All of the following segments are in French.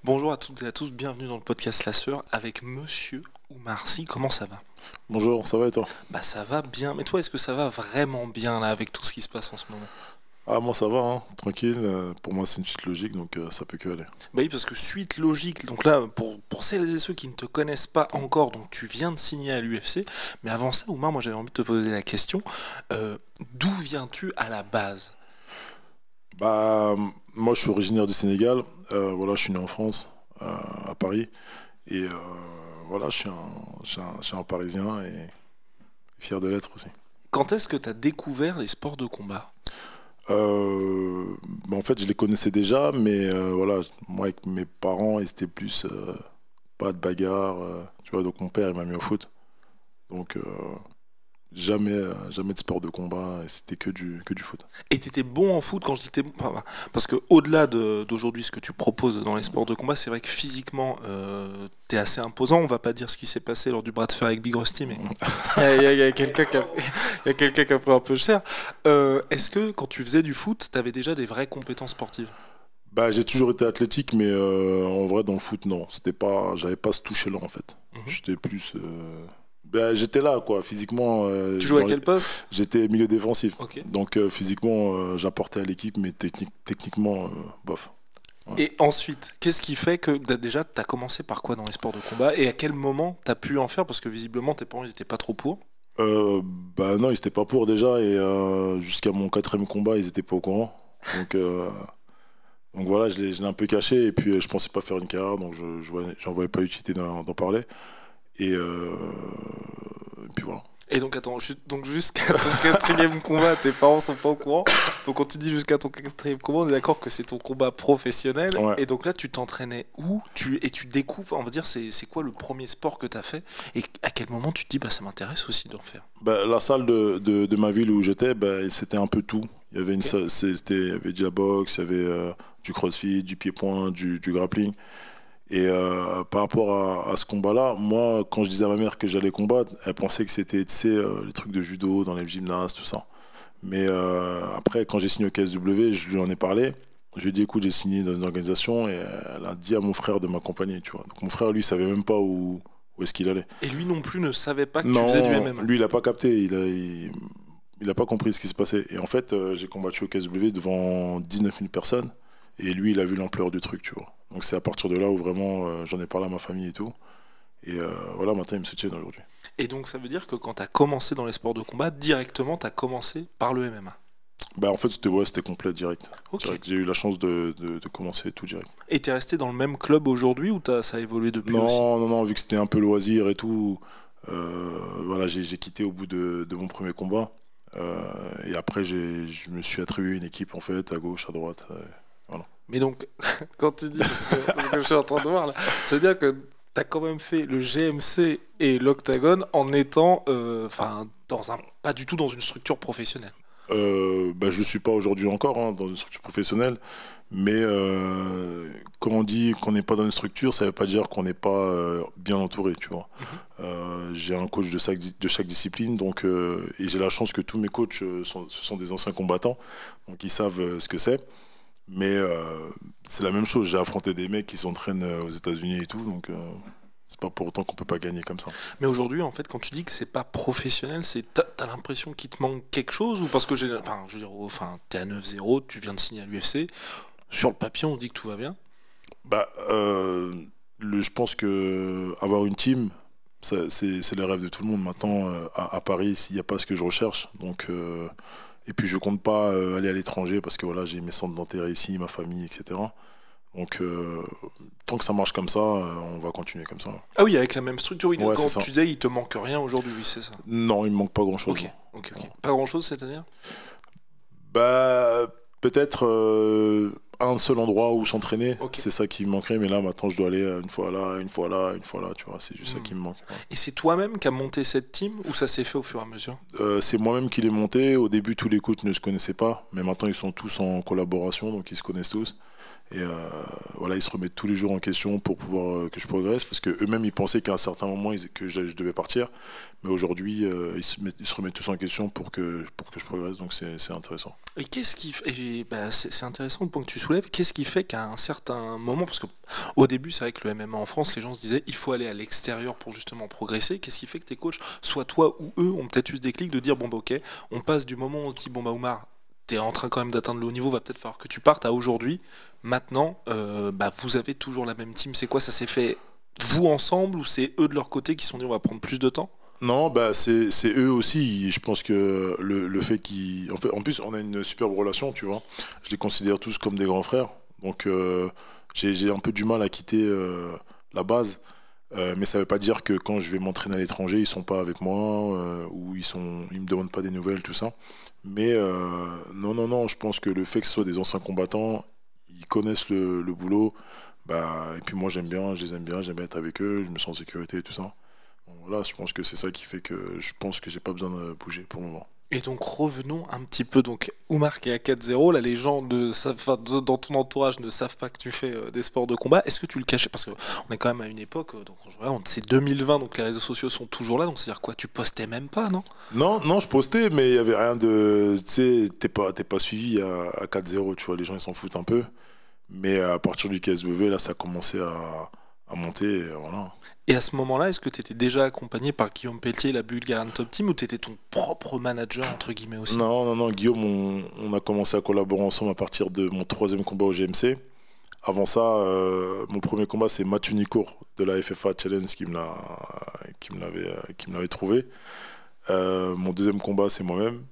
Bonjour à toutes et à tous, bienvenue dans le podcast La Sœur avec Monsieur Oumar Sy. Comment ça va? Bonjour, ça va et toi? Bah ça va bien, mais toi est-ce que ça va vraiment bien là avec tout ce qui se passe en ce moment? Ah, moi ça va, hein, tranquille. Pour moi, c'est une suite logique, donc ça peut que aller. Bah oui, parce que suite logique, donc là pour celles et ceux qui ne te connaissent pas encore, donc tu viens de signer à l'UFC, mais avant ça Oumar, moi j'avais envie de te poser la question, d'où viens-tu à la base? Bah, moi, je suis originaire du Sénégal. Voilà, je suis né en France, à Paris. Et voilà, je suis un Parisien et fier de l'être aussi. Quand est-ce que tu as découvert les sports de combat? Bah, en fait, je les connaissais déjà, mais voilà, moi, avec mes parents, ils étaient plus pas de bagarre. Tu vois, donc mon père, il m'a mis au foot. Donc, jamais, jamais de sport de combat, et c'était que du foot. Et t'étais bon en foot quand je dis t'es bon, parce que au-delà d'aujourd'hui ce que tu proposes dans les sports de combat, c'est vrai que physiquement t'es assez imposant. On va pas dire ce qui s'est passé lors du bras de fer avec Big Rusty, mais il y a quelqu'un il y a quelqu'un qui a pris un peu cher. Est-ce que quand tu faisais du foot, t'avais déjà des vraies compétences sportives? Bah, j'ai toujours été athlétique, mais en vrai, dans le foot, non. C'était pas, j'avais pas ce toucher-là, en fait. Mhm. J'étais plus. Bah, j'étais là, quoi. Physiquement, Tu jouais à quel poste? j'étais milieu défensif. Ok. Donc, physiquement, j'apportais à l'équipe, mais techniquement, bof. Ouais. Et ensuite, qu'est-ce qui fait que déjà t'as commencé par quoi dans les sports de combat et à quel moment t'as pu en faire? Parce que visiblement tes parents ils étaient pas trop pour. Bah, non, ils étaient pas pour déjà, et jusqu'à mon quatrième combat, ils étaient pas au courant. Donc, donc voilà, je l'ai un peu caché, et puis je pensais pas faire une carrière, donc j'en voyais pas l'utilité d'en parler. Et puis voilà. Et donc attends, donc jusqu'à ton quatrième combat, tes parents sont pas au courant. Donc quand tu dis jusqu'à ton quatrième combat, on est d'accord que c'est ton combat professionnel. Ouais. Et donc là, tu t'entraînais où? Et tu découvres, on va dire, c'est quoi le premier sport que tu as fait? Et à quel moment tu te dis, bah ça m'intéresse aussi d'en faire? Bah, la salle de ma ville où j'étais, bah, c'était un peu tout. Il y avait Ok. il y avait de la boxe, il y avait du crossfit, du pied-point, du grappling. Et par rapport à ce combat-là, moi, quand je disais à ma mère que j'allais combattre, elle pensait que c'était, tu sais, les trucs de judo dans les gymnases, tout ça. Mais après, quand j'ai signé au KSW, je lui en ai parlé. Je lui ai dit, écoute, j'ai signé dans une organisation, et elle a dit à mon frère de m'accompagner, tu vois. Donc mon frère, lui, savait même pas où est-ce qu'il allait. Et lui non plus ne savait pas que tu faisais du Non, MMA. lui, il a pas capté, il a pas compris ce qui se passait. Et en fait, j'ai combattu au KSW devant 19 000 personnes, et lui, il a vu l'ampleur du truc, tu vois. Donc c'est à partir de là où vraiment j'en ai parlé à ma famille et tout. Et voilà, maintenant, ils me soutiennent aujourd'hui. Et donc ça veut dire que quand tu as commencé dans les sports de combat, directement tu as commencé par le MMA. Bah, en fait, c'était complet, direct. Ok. Direct. J'ai eu la chance de commencer tout direct. Et t'es resté dans le même club aujourd'hui ou ça a évolué depuis aussi? Non, non, non, vu que c'était un peu loisir et tout, voilà, j'ai quitté au bout de mon premier combat. Et après, je me suis attribué une équipe, en fait, à gauche, à droite. Voilà. Mais donc, quand tu dis, parce que je suis en train de voir là, ça veut dire que tu as quand même fait le GMC et l'Octagone en étant, enfin, pas du tout dans une structure professionnelle. Bah, je ne le suis pas aujourd'hui encore, hein, dans une structure professionnelle, mais quand on dit qu'on n'est pas dans une structure, ça ne veut pas dire qu'on n'est pas bien entouré, tu vois. J'ai un coach de chaque discipline, donc, et j'ai la chance que tous mes coachs ce sont des anciens combattants, donc ils savent ce que c'est. Mais c'est la même chose, j'ai affronté des mecs qui s'entraînent aux États-Unis et tout, donc c'est pas pour autant qu'on peut pas gagner comme ça. Mais aujourd'hui, en fait, quand tu dis que c'est pas professionnel, t'as l'impression qu'il te manque quelque chose ou parce que enfin, je veux dire, enfin, t'es à 9-0, tu viens de signer à l'UFC, sur le papier, on dit que tout va bien. Bah, je pense que avoir une team, c'est le rêve de tout le monde. Maintenant, à Paris, il n'y a pas ce que je recherche. Donc, et puis, je compte pas aller à l'étranger parce que voilà, j'ai mes centres d'intérêt ici, ma famille, etc. Donc, tant que ça marche comme ça, on va continuer comme ça. Ah oui, avec la même structure, oui, Ouais, quand c'est ça. tu disais il te manque rien aujourd'hui, oui, c'est ça. Non, il me manque pas grand-chose. Ok, ok, ok. Pas grand-chose, c'est-à-dire? Bah, peut-être un seul endroit où s'entraîner, Ok. c'est ça qui me manquerait. Mais là, maintenant, je dois aller une fois là, une fois là, une fois là, tu vois. C'est juste ça qui me manque. Ouais. Et c'est toi-même qui as monté cette team ou ça s'est fait au fur et à mesure? C'est moi-même qui l'ai monté. Au début, tous les coachs ne se connaissaient pas, mais maintenant, ils sont tous en collaboration, donc ils se connaissent tous. Et voilà, ils se remettent tous les jours en question pour pouvoir que je progresse, parce qu'eux-mêmes, ils pensaient qu'à un certain moment, que je devais partir. Mais aujourd'hui, ils se remettent tous en question pour que je progresse, donc c'est intéressant. Et qu'est-ce qui c'est intéressant le point que tu soulèves. Qu'est-ce qui fait qu'à un certain moment, parce que au début c'est vrai que le MMA en France, les gens se disaient il faut aller à l'extérieur pour justement progresser. Qu'est-ce qui fait que tes coachs, soit toi ou eux, ont peut-être eu ce déclic de dire bon bah ok, on passe du moment où on se dit bon bah Oumar, t'es en train quand même d'atteindre le haut niveau, va peut-être falloir que tu partes à aujourd'hui. Maintenant, vous avez toujours la même team. C'est quoi, ça s'est fait vous ensemble ou c'est eux de leur côté qui se sont dit on va prendre plus de temps? Non, bah c'est eux aussi. Je pense que le fait qu'ils. En plus, on a une superbe relation, tu vois. Je les considère tous comme des grands frères. Donc, j'ai un peu du mal à quitter la base. Mais ça veut pas dire que quand je vais m'entraîner à l'étranger, ils sont pas avec moi ou ils me demandent pas des nouvelles, tout ça. Mais non, non, non. Je pense que le fait que ce soit des anciens combattants, ils connaissent le boulot. Bah, et puis moi, je les aime bien, j'aime bien être avec eux, je me sens en sécurité et tout ça. Bon, voilà, je pense que c'est ça qui fait que je pense que j'ai pas besoin de bouger pour le moment. Et donc revenons un petit peu, donc Oumar qui est à 4-0, là les gens dans ton entourage ne savent pas que tu fais des sports de combat. Est-ce que tu le cachais? Parce qu'on est quand même à une époque, donc c'est 2020, donc les réseaux sociaux sont toujours là, donc c'est-à-dire quoi? Tu postais même pas, non? Non, non, je postais, mais il y avait rien de. Tu sais, t'es pas suivi à 4-0, tu vois, les gens ils s'en foutent un peu. Mais à partir du KSW, là, ça a commencé à monter, et voilà. Et à ce moment-là, est-ce que tu étais déjà accompagné par Guillaume Pelletier, la Bulgarian Top Team, ou tu étais ton propre manager, entre guillemets aussi? Non, non, non, Guillaume, on a commencé à collaborer ensemble à partir de mon troisième combat au GMC. Avant ça, mon premier combat, c'est Mathieu Nicourt de la FFA Challenge qui me l'avait trouvé. Mon deuxième combat, c'est moi-même.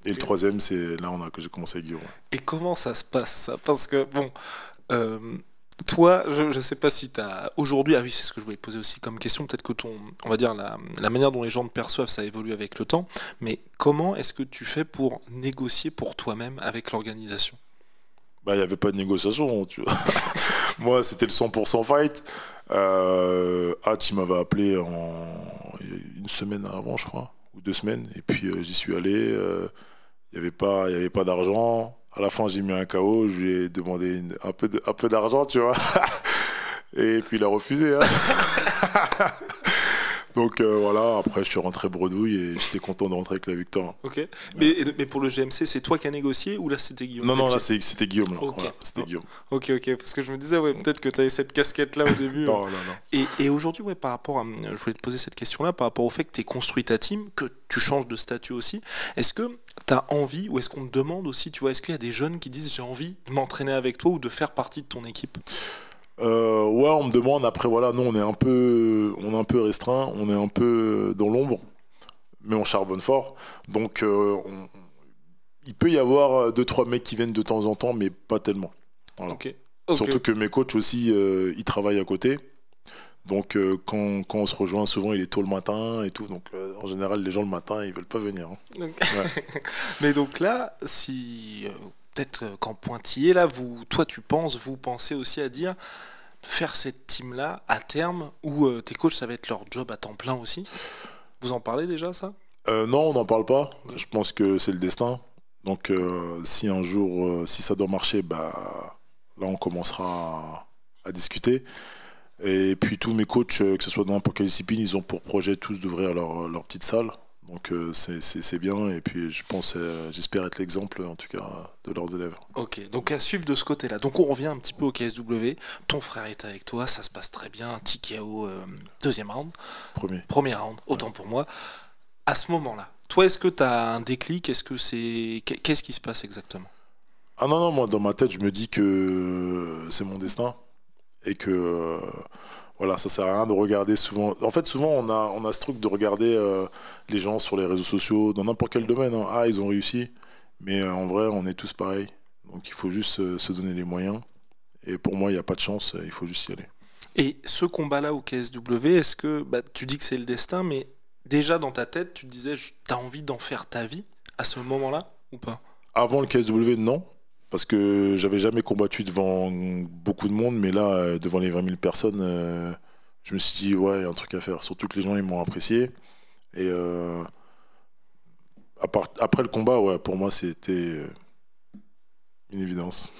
Et le troisième, c'est là que j'ai commencé avec Guillaume. Et comment ça se passe, ça? Parce que, bon, euh, toi, je ne sais pas si tu as aujourd'hui, ah oui, c'est ce que je voulais poser aussi comme question, peut-être que on va dire la manière dont les gens te perçoivent, ça évolue avec le temps, mais comment est-ce que tu fais pour négocier pour toi-même avec l'organisation? Bah, il n'y avait pas de négociation, tu vois. Moi, c'était le 100% fight. Hatch, il m'avait appelé une semaine avant, je crois, ou 2 semaines. Et puis, j'y suis allé. Il n'y avait pas d'argent. À la fin, j'ai mis un KO. Je lui ai demandé un peu d'argent, tu vois. Et puis, il a refusé. Hein. Donc voilà, après je suis rentré bredouille et j'étais content de rentrer avec la victoire. Ok. Mais pour le GMC, c'est toi qui as négocié ou là c'était Guillaume? Non, non, là c'était Guillaume. Là. Ok. Voilà, c'était Guillaume. Ok, ok, parce que je me disais, ouais, peut-être que tu avais cette casquette-là au début. Non, non, non. Et aujourd'hui, ouais, par rapport à, je voulais te poser cette question-là, par rapport au fait que tu aies construit ta team, que tu changes de statut aussi, est-ce que tu as envie, ou est-ce qu'on te demande aussi, tu vois, est-ce qu'il y a des jeunes qui disent j'ai envie de m'entraîner avec toi ou de faire partie de ton équipe? Ouais, on me demande. Après, voilà, nous, on est un peu restreint, on est un peu dans l'ombre, mais on charbonne fort. Donc, il peut y avoir 2-3 mecs qui viennent de temps en temps, mais pas tellement. Voilà. Ok. Surtout que mes coachs aussi, ils travaillent à côté. Donc, quand on se rejoint, souvent, il est tôt le matin et tout. Donc, en général, les gens le matin, ils veulent pas venir. Hein. Ouais. Mais donc là, si peut-être qu'en pointillé, là, vous pensez aussi à dire faire cette team-là à terme où tes coachs, ça va être leur job à temps plein aussi? Vous en parlez déjà, ça? Non, on n'en parle pas. Je pense que c'est le destin. Donc, si un jour, si ça doit marcher, bah, là, on commencera à discuter. Et puis, tous mes coachs, que ce soit dans n'importe quelle discipline, ils ont pour projet tous d'ouvrir leur petite salle. Donc, c'est bien. Et puis, j'espère être l'exemple, en tout cas, de leurs élèves. Ok, donc à suivre de ce côté-là. Donc on revient un petit peu au KSW. Ton frère est avec toi, ça se passe très bien. TKO, deuxième round. Premier round, autant pour moi. À ce moment-là, toi, est-ce que tu as un déclic? Qu'est-ce qui se passe exactement? Ah non, non, moi, dans ma tête, je me dis que c'est mon destin. Et que, voilà, ça sert à rien de regarder souvent. En fait, souvent, on a ce truc de regarder les gens sur les réseaux sociaux, dans n'importe quel domaine. Hein. Ah, ils ont réussi. Mais en vrai, on est tous pareils. Donc, il faut juste se donner les moyens. Et pour moi, il n'y a pas de chance, il faut juste y aller. Et ce combat-là au KSW, est-ce que tu dis que c'est le destin, mais déjà dans ta tête, tu te disais, t'as envie d'en faire ta vie à ce moment-là ou pas? Avant le KSW, non. Parce que j'avais jamais combattu devant beaucoup de monde, mais là, devant les 20 000 personnes, je me suis dit, ouais, il y a un truc à faire. Surtout que les gens, ils m'ont apprécié. Et après le combat, ouais, pour moi, c'était Une évidence.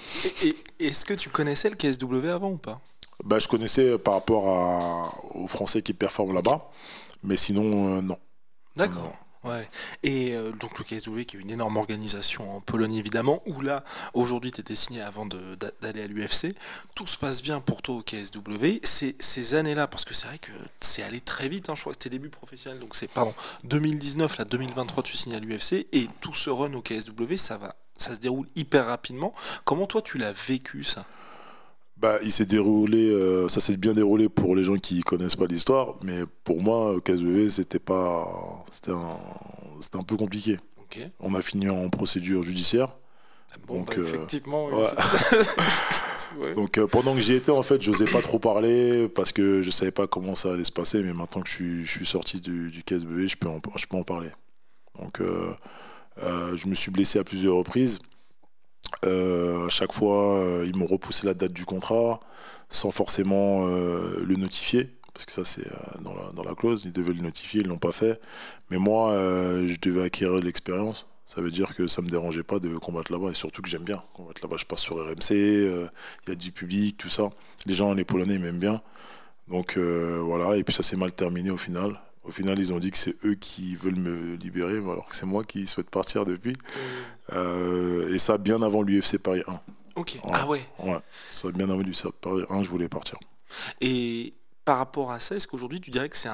Est-ce que tu connaissais le KSW avant ou pas? Bah, je connaissais par rapport aux Français qui performent là-bas, mais sinon, non. D'accord. Ouais. Et donc le KSW qui est une énorme organisation en Pologne évidemment, où là aujourd'hui tu étais signé avant d'aller à l'UFC, tout se passe bien pour toi au KSW, ces années-là, parce que c'est vrai que c'est allé très vite, hein, je crois que tes débuts professionnels, donc c'est pardon 2019, là 2023 tu signes à l'UFC, et tout ce run au KSW ça se déroule hyper rapidement. Comment toi tu l'as vécu ça? Bah, il s'est déroulé, ça s'est bien déroulé pour les gens qui connaissent pas l'histoire, mais pour moi, KSW, c'était un peu compliqué. Ok. On a fini en procédure judiciaire. Bon, donc, bah, effectivement. ouais. Ouais. Donc pendant que j'y étais, en fait, j'osais pas trop parler parce que je savais pas comment ça allait se passer, mais maintenant que je suis sorti du KSW, je peux en parler. Donc je me suis blessé à plusieurs reprises. À chaque fois, ils m'ont repoussé la date du contrat sans forcément le notifier, parce que ça c'est dans la clause, ils devaient le notifier, ils l'ont pas fait. Mais moi, je devais acquérir de l'expérience. Ça veut dire que ça me dérangeait pas de combattre là-bas, et surtout que j'aime bien combattre là-bas. Je passe sur RMC, il y a du public, tout ça. Les Polonais, ils m'aiment bien. Donc voilà, et puis ça s'est mal terminé au final. Au final, ils ont dit que c'est eux qui veulent me libérer, alors que c'est moi qui souhaite partir depuis. Et ça, bien avant l'UFC Paris 1. Ok, Ouais. ah ouais. Ouais, ça, bien avant l'UFC Paris 1, je voulais partir. Et par rapport à ça, est-ce qu'aujourd'hui tu dirais que c'est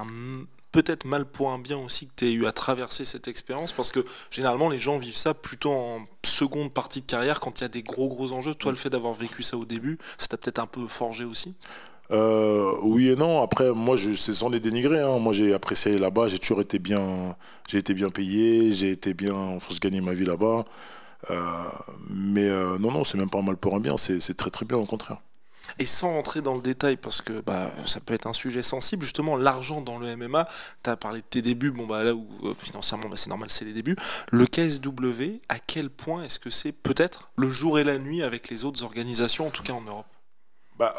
peut-être mal pour un bien aussi que tu aies eu à traverser cette expérience? Parce que généralement les gens vivent ça plutôt en seconde partie de carrière quand il y a des gros enjeux. Toi, le fait d'avoir vécu ça au début, ça t'a peut-être un peu forgé aussi? Oui et non. Après, moi, c'est sans les dénigrer, hein. Moi, j'ai apprécié là-bas. J'ai toujours été bien, j'ai été bien payé. J'ai été bien, enfin, je gagnais ma vie là-bas. Mais non, c'est même pas mal pour un bien. C'est très très bien, au contraire. Et sans rentrer dans le détail, parce que bah, ça peut être un sujet sensible, justement, l'argent dans le MMA, tu as parlé de tes débuts, bon bah là où financièrement bah, c'est normal, c'est les débuts. Le KSW, à quel point est-ce que c'est peut-être le jour et la nuit avec les autres organisations, en tout cas en Europe? Bah,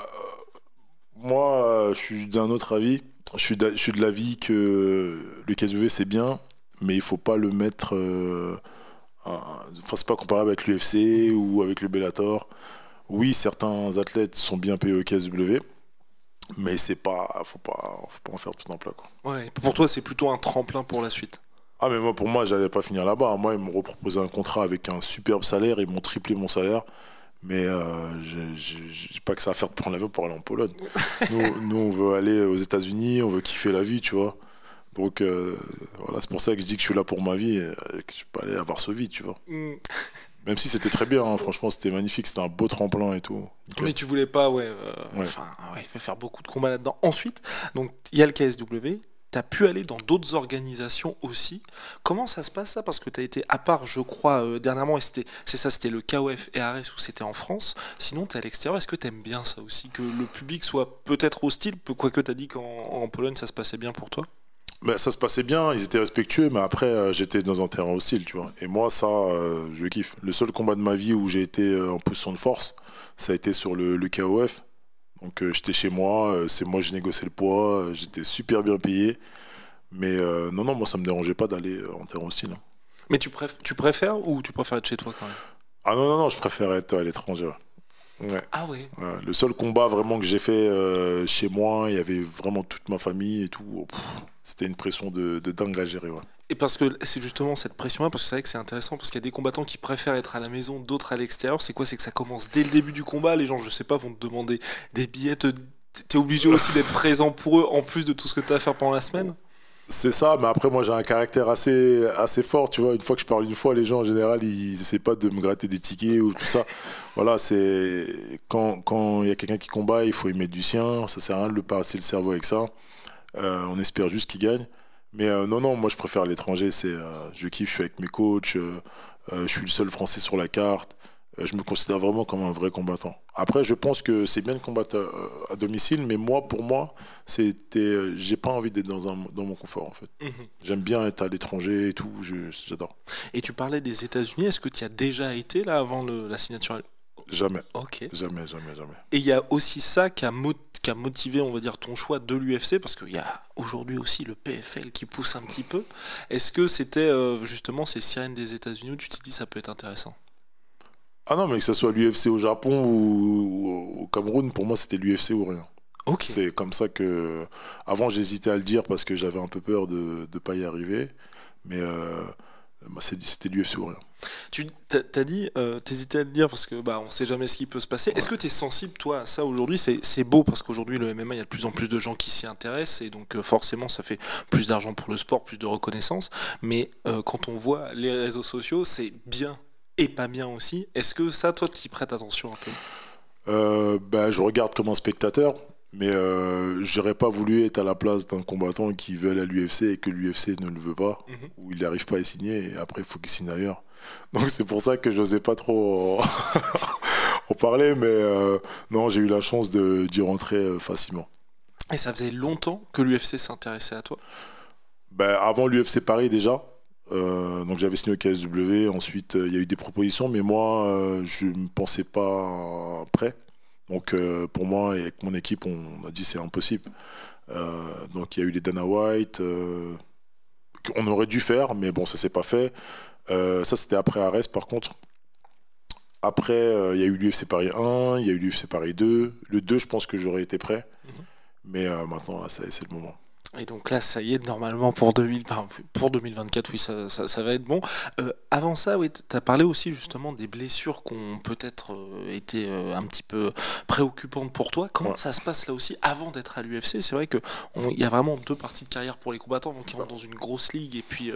moi, je suis d'un autre avis. Je suis de l'avis que le KSW c'est bien, mais il faut pas le mettre. Enfin, c'est pas comparable avec l'UFC ou avec le Bellator. Oui, certains athlètes sont bien payés au KSW, mais faut pas en faire tout un plat, quoi. Ouais, pour toi, c'est plutôt un tremplin pour la suite. Ah, mais moi, pour moi, j'allais pas finir là-bas. Moi, ils m'ont reproposé un contrat avec un superbe salaire, ils m'ont triplé mon salaire. Mais j'ai pas que ça à faire de prendre l'avion pour aller en Pologne. Nous, on veut aller aux États-Unis, on veut kiffer la vie, tu vois. Donc voilà, c'est pour ça que je dis que je suis là pour ma vie, que je peux aller à Varsovie, tu vois. Même si c'était très bien, hein, franchement, c'était magnifique, c'était un beau tremplin et tout. Nickel. Mais tu voulais pas, ouais. Enfin, ouais, il faut faire beaucoup de combats là-dedans. Ensuite, donc il y a le KSW. Tu as pu aller dans d'autres organisations aussi. Comment ça se passe ça? Parce que tu as été, à part, je crois, dernièrement, et c'était le KOF et Ares où c'était en France. Sinon, tu es à l'extérieur. Est-ce que tu aimes bien ça aussi? Que le public soit peut-être hostile, quoique tu as dit qu'en Pologne, ça se passait bien pour toi? Mais ça se passait bien, ils étaient respectueux, mais après, j'étais dans un terrain hostile, tu vois. Et moi, ça, je kiffe. Le seul combat de ma vie où j'ai été en position de force, ça a été sur le KOF. Donc j'étais chez moi, c'est moi j'ai négocié le poids, j'étais super bien payé. Mais non, moi ça me dérangeait pas d'aller en terrain hostile, hein. Mais tu préfères ou tu préfères être chez toi quand même? Ah non, je préfère être à l'étranger. Ouais. Ah ouais. Ouais. Le seul combat vraiment que j'ai fait chez moi, il y avait vraiment toute ma famille et tout. Oh, c'était une pression de dingue à gérer. Ouais. Et parce que c'est justement cette pression-là, parce que c'est vrai que c'est intéressant, parce qu'il y a des combattants qui préfèrent être à la maison, d'autres à l'extérieur. C'est quoi? C'est que ça commence dès le début du combat. Les gens, je sais pas, vont te demander des billets. T'es obligé aussi d'être présent pour eux, en plus de tout ce que t'as à faire pendant la semaine. C'est ça, mais après moi j'ai un caractère assez fort, tu vois. Une fois que je parle une fois, les gens en général ils essaient pas de me gratter des tickets ou tout ça. Voilà, c'est quand il y a quelqu'un qui combat, il faut y mettre du sien. Ça sert à rien de le passer le cerveau avec ça. On espère juste qu'il gagne. Mais non, moi je préfère l'étranger. Je kiffe, je suis avec mes coachs. Je suis le seul Français sur la carte. Je me considère vraiment comme un vrai combattant. Après, je pense que c'est bien de combattre à domicile, mais pour moi, j'ai pas envie d'être dans mon confort en fait. J'aime bien être à l'étranger et tout. J'adore. Et tu parlais des États-Unis. Est-ce que tu y as déjà été là avant la signature? Jamais. Ok. Jamais. Et il y a aussi ça qui a motivé, on va dire, ton choix de l'UFC, parce qu'il y a aujourd'hui aussi le PFL qui pousse un petit peu. Est-ce que c'était justement ces sirènes des États-Unis où tu t'es dit ça peut être intéressant? Ah non, mais que ce soit l'UFC au Japon ou au Cameroun, pour moi, c'était l'UFC ou rien. Ok. C'est comme ça que... Avant, j'hésitais à le dire parce que j'avais un peu peur de ne pas y arriver. Mais c'était l'UFC ou rien. T'as dit, t'hésitais à le dire parce que bah on sait jamais ce qui peut se passer. Est-ce que t'es sensible toi à ça aujourd'hui? C'est beau parce qu'aujourd'hui le MMA, il y a de plus en plus de gens qui s'y intéressent et donc forcément ça fait plus d'argent pour le sport, plus de reconnaissance. Mais quand on voit les réseaux sociaux, c'est bien et pas bien aussi. Est-ce que ça, toi, tu y prêtes attention un peu? Je regarde comme un spectateur, mais j'aurais pas voulu être à la place d'un combattant qui veut aller à l'UFC et que l'UFC ne le veut pas, ou il n'arrive pas à y signer et après il faut qu'il signe ailleurs. Donc c'est pour ça que j'osais pas trop en parler, mais non, j'ai eu la chance d'y rentrer facilement. Et ça faisait longtemps que l'UFC s'intéressait à toi? Avant l'UFC Paris déjà. Donc j'avais signé au KSW, ensuite il y a eu des propositions, mais moi je ne me pensais pas prêt. Donc pour moi et avec mon équipe, on a dit c'est impossible. Donc il y a eu les Dana White, qu'on aurait dû faire, mais bon, ça s'est pas fait. Ça c'était après Ares par contre. Après il y a eu l'UFC Paris 1, il y a eu l'UFC Paris 2. Le 2, je pense que j'aurais été prêt. Mais maintenant, là, c'est le moment. Et donc là, ça y est, normalement pour 2024, oui, ça va être bon. Avant ça, oui, tu as parlé aussi justement des blessures qui ont peut-être été un petit peu préoccupantes pour toi. Comment ça se passe là aussi avant d'être à l'UFC? C'est vrai qu'il y a vraiment deux parties de carrière pour les combattants qui rentrent dans une grosse ligue et puis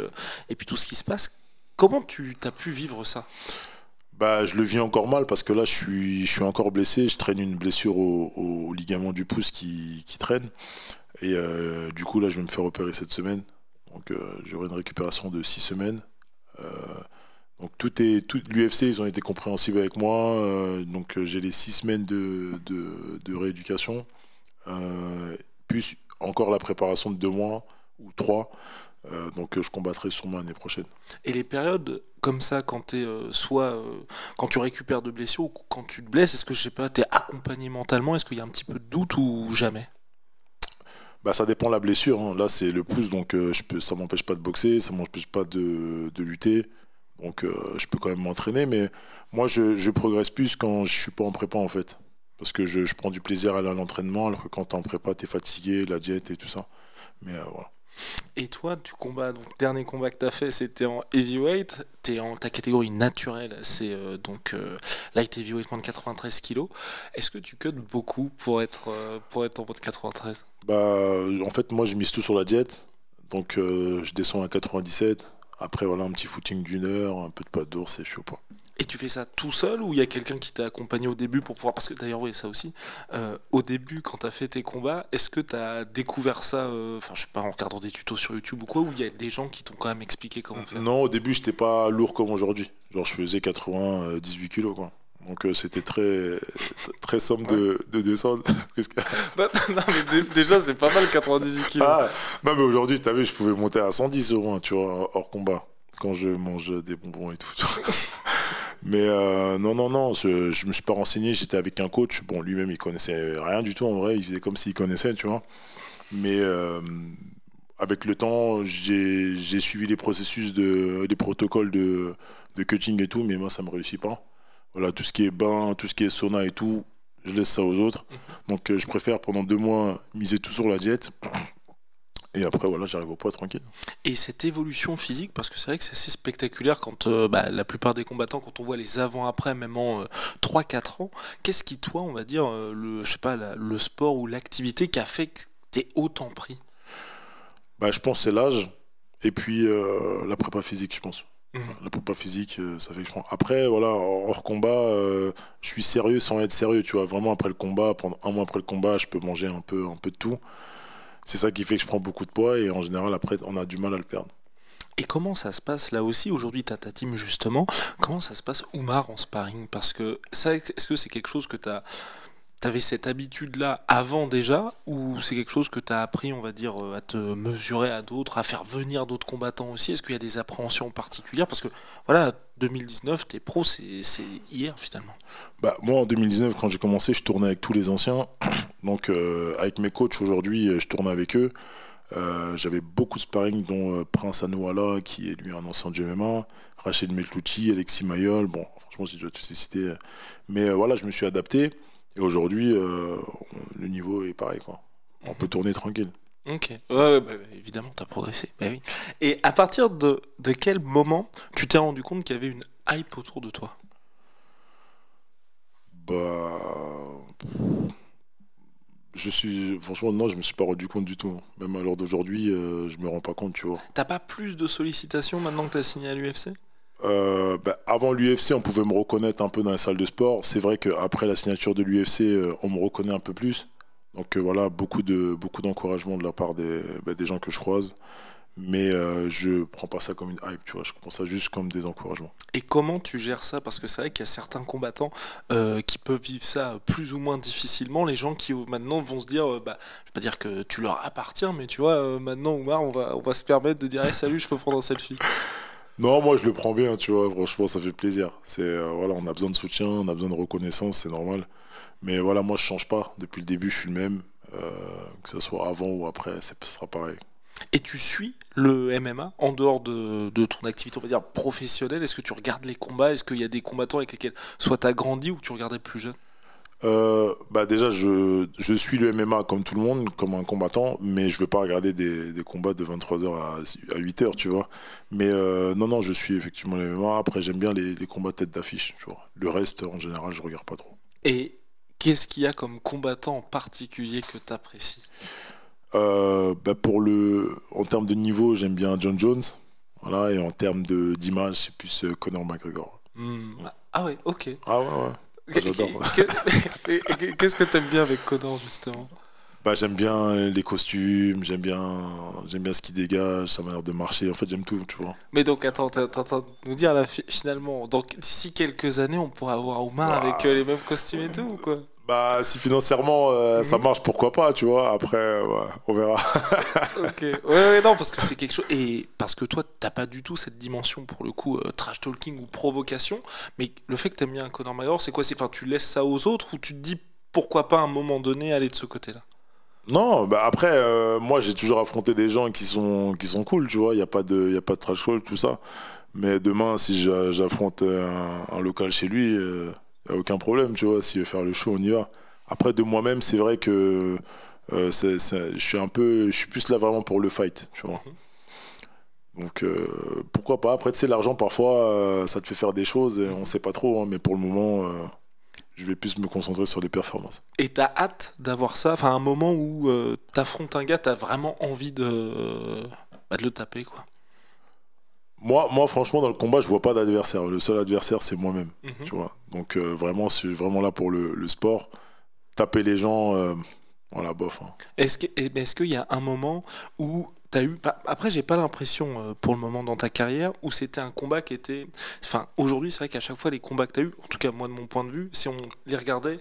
tout ce qui se passe. Comment tu as pu vivre ça? Je le vis encore mal parce que là, je suis encore blessé. Je traîne une blessure au ligament du pouce qui traîne. Et du coup, là, je vais me faire opérer cette semaine. Donc, j'aurai une récupération de 6 semaines. Donc, l'UFC, ils ont été compréhensibles avec moi. Donc, j'ai les 6 semaines de rééducation. Plus encore la préparation de 2 mois ou 3. Donc, je combattrai sûrement l'année prochaine. Et les périodes comme ça, quand quand tu récupères de blessures ou quand tu te blesses, est-ce que, je sais pas, t'es accompagné mentalement? Est-ce qu'il y a un petit peu de doute ou jamais? Ça dépend de la blessure, hein. Là, c'est le pouce, donc ça m'empêche pas de boxer, ça m'empêche pas de lutter. Donc, je peux quand même m'entraîner, mais moi, je progresse plus quand je suis pas en prépa, en fait. Parce que je prends du plaisir à aller à l'entraînement, alors que quand t'es en prépa, t'es fatigué, la diète et tout ça. Mais voilà. Et toi, tu combats, donc le dernier combat que tu as fait, c'était en heavyweight. Tu es en ta catégorie naturelle, c'est light heavyweight moins de 93 kilos. Est-ce que tu cuts beaucoup pour être en moins de 93? En fait, moi, je mise tout sur la diète. Donc, je descends à 97. Après, voilà, un petit footing d'une heure, un peu de pâte d'ours et je suis au point. Et tu fais ça tout seul ou il y a quelqu'un qui t'a accompagné au début pour pouvoir... Parce que d'ailleurs, oui, ça aussi, au début, quand tu as fait tes combats, est-ce que tu as découvert ça, je sais pas, en regardant des tutos sur YouTube ou quoi, ou il y a des gens qui t'ont quand même expliqué comment faire? Non, au début, j'étais pas lourd comme aujourd'hui. Genre, je faisais 98 kilos, quoi. Donc, c'était très, très simple de descendre. Non, mais déjà, c'est pas mal 98 kilos. Ah, non, mais aujourd'hui, t'as vu, je pouvais monter à 110 au moins, tu vois, hors combat, quand je mange des bonbons et tout. Mais non, je me suis pas renseigné, j'étais avec un coach. Bon, lui-même, il connaissait rien du tout en vrai, il faisait comme s'il connaissait, tu vois. Mais avec le temps, j'ai suivi les processus, les protocoles de cutting et tout, mais moi, ça me réussit pas. Voilà, tout ce qui est bain, tout ce qui est sauna et tout, je laisse ça aux autres. Donc, je préfère pendant 2 mois miser tout sur la diète. Et après, voilà, j'arrive au poids tranquille. Et cette évolution physique, parce que c'est vrai que c'est assez spectaculaire quand la plupart des combattants, quand on voit les avant-après, même en 3-4 ans, qu'est-ce qui, toi, on va dire, je sais pas, le sport ou l'activité qui a fait que t'es autant pris? Je pense que c'est l'âge et puis la prépa physique, je pense. La prépa physique, ça fait que je prends. Après, voilà, hors combat, je suis sérieux sans être sérieux, tu vois. Vraiment, après le combat, pendant 1 mois après le combat, je peux manger un peu de tout. C'est ça qui fait que je prends beaucoup de poids et en général, après, on a du mal à le perdre. Et comment ça se passe là aussi? Aujourd'hui, tu as ta team justement. Comment ça se passe, Oumar, en sparring? Parce que ça, est-ce que c'est quelque chose que t'avais cette habitude-là avant déjà, ou c'est quelque chose que tu as appris, on va dire, à te mesurer à d'autres, à faire venir d'autres combattants aussi? Est-ce qu'il y a des appréhensions particulières? Parce que voilà, 2019, t'es pro, c'est hier finalement. Moi, en 2019, quand j'ai commencé, je tournais avec tous les anciens. Donc, avec mes coachs aujourd'hui, je tourne avec eux. J'avais beaucoup de sparring, dont Prince Anouala, qui est lui un ancien du MMA, Rachid Metlouti, Alexis Mayol. Bon, franchement, si je dois tous les citer. Mais voilà, je me suis adapté. Et aujourd'hui, le niveau est pareil, quoi. On peut tourner tranquille. Ok, évidemment, t'as progressé. Bah oui. Et à partir de quel moment tu t'es rendu compte qu'il y avait une hype autour de toi? Bah, franchement, non, je me suis pas rendu compte du tout. Même à l'heure d'aujourd'hui, je me rends pas compte, tu vois. T'as pas plus de sollicitations maintenant que t'as signé à l'UFC? Avant l'UFC, on pouvait me reconnaître un peu dans la salle de sport. C'est vrai qu'après la signature de l'UFC, on me reconnaît un peu plus. Donc voilà, beaucoup d'encouragement de la part des gens que je croise. Mais je prends pas ça comme une hype, tu vois. Je prends ça juste comme des encouragements. Et comment tu gères ça? Parce que c'est vrai qu'il y a certains combattants qui peuvent vivre ça plus ou moins difficilement. Les gens qui maintenant vont se dire, je vais pas dire que tu leur appartiens, mais tu vois, maintenant Oumar, on va se permettre de dire, hey, salut, je peux prendre un selfie. Non, moi je le prends bien, tu vois. Franchement, ça fait plaisir. Voilà, on a besoin de soutien, on a besoin de reconnaissance, c'est normal. Mais voilà, moi je change pas. Depuis le début, je suis le même. Que ce soit avant ou après, ce sera pareil. Et tu suis le MMA en dehors de ton activité, on va dire, professionnelle? Est-ce que tu regardes les combats? Est-ce qu'il y a des combattants avec lesquels soit tu as grandi ou tu regardais plus jeune? Déjà, je suis le MMA comme tout le monde, comme un combattant, mais je veux pas regarder des combats de 23h à 8h, tu vois. Mais non, je suis effectivement le MMA. Après, j'aime bien les combats tête d'affiche, tu vois. Le reste, en général, je regarde pas trop. Et qu'est-ce qu'il y a comme combattant en particulier que tu apprécies? En termes de niveau, j'aime bien John Jones. Voilà, et en termes d'image, c'est plus Conor McGregor. Ah ouais, ok. Ah ouais. J'adore. Qu'est-ce que t'aimes bien avec Conor, justement? J'aime bien les costumes, j'aime bien ce qu'il dégage, sa manière de marcher. En fait, j'aime tout, tu vois. Mais donc, attends, t'es en train de nous dire là, finalement, donc d'ici quelques années, on pourra avoir Oumar avec les mêmes costumes et tout, ou quoi? Si financièrement ça marche, pourquoi pas, tu vois. Après, on verra. Ok. Ouais, non, parce que c'est quelque chose. Et parce que toi, t'as pas du tout cette dimension, pour le coup, trash talking ou provocation. Mais le fait que t'aimes bien Conor McGregor, c'est quoi? Enfin, tu laisses ça aux autres ou tu te dis pourquoi pas à un moment donné aller de ce côté-là? Non, après, moi j'ai toujours affronté des gens qui sont cool, tu vois. Il y a pas de trash talk, tout ça. Mais demain, si j'affronte un local chez lui, y a aucun problème, tu vois. S'il veut faire le show, on y va. Après, de moi-même, c'est vrai que je suis plus là vraiment pour le fight, tu vois. Donc pourquoi pas. Après, tu sais, l'argent parfois ça te fait faire des choses et on sait pas trop, hein, mais pour le moment je vais plus me concentrer sur les performances. Et t'as hâte d'avoir ça, enfin un moment où t'affrontes un gars, t'as vraiment envie de le taper, quoi. Moi, franchement, dans le combat, je vois pas d'adversaire. Le seul adversaire, c'est moi-même, tu vois. Donc vraiment, je suis vraiment là pour le sport. Taper les gens, voilà, bof. Hein. Est-ce qu'il y a un moment où t'as eu... Après, j'ai pas l'impression, pour le moment dans ta carrière, où c'était un combat qui était... Enfin, aujourd'hui, c'est vrai qu'à chaque fois, les combats que t'as eu, en tout cas moi de mon point de vue, si on les regardait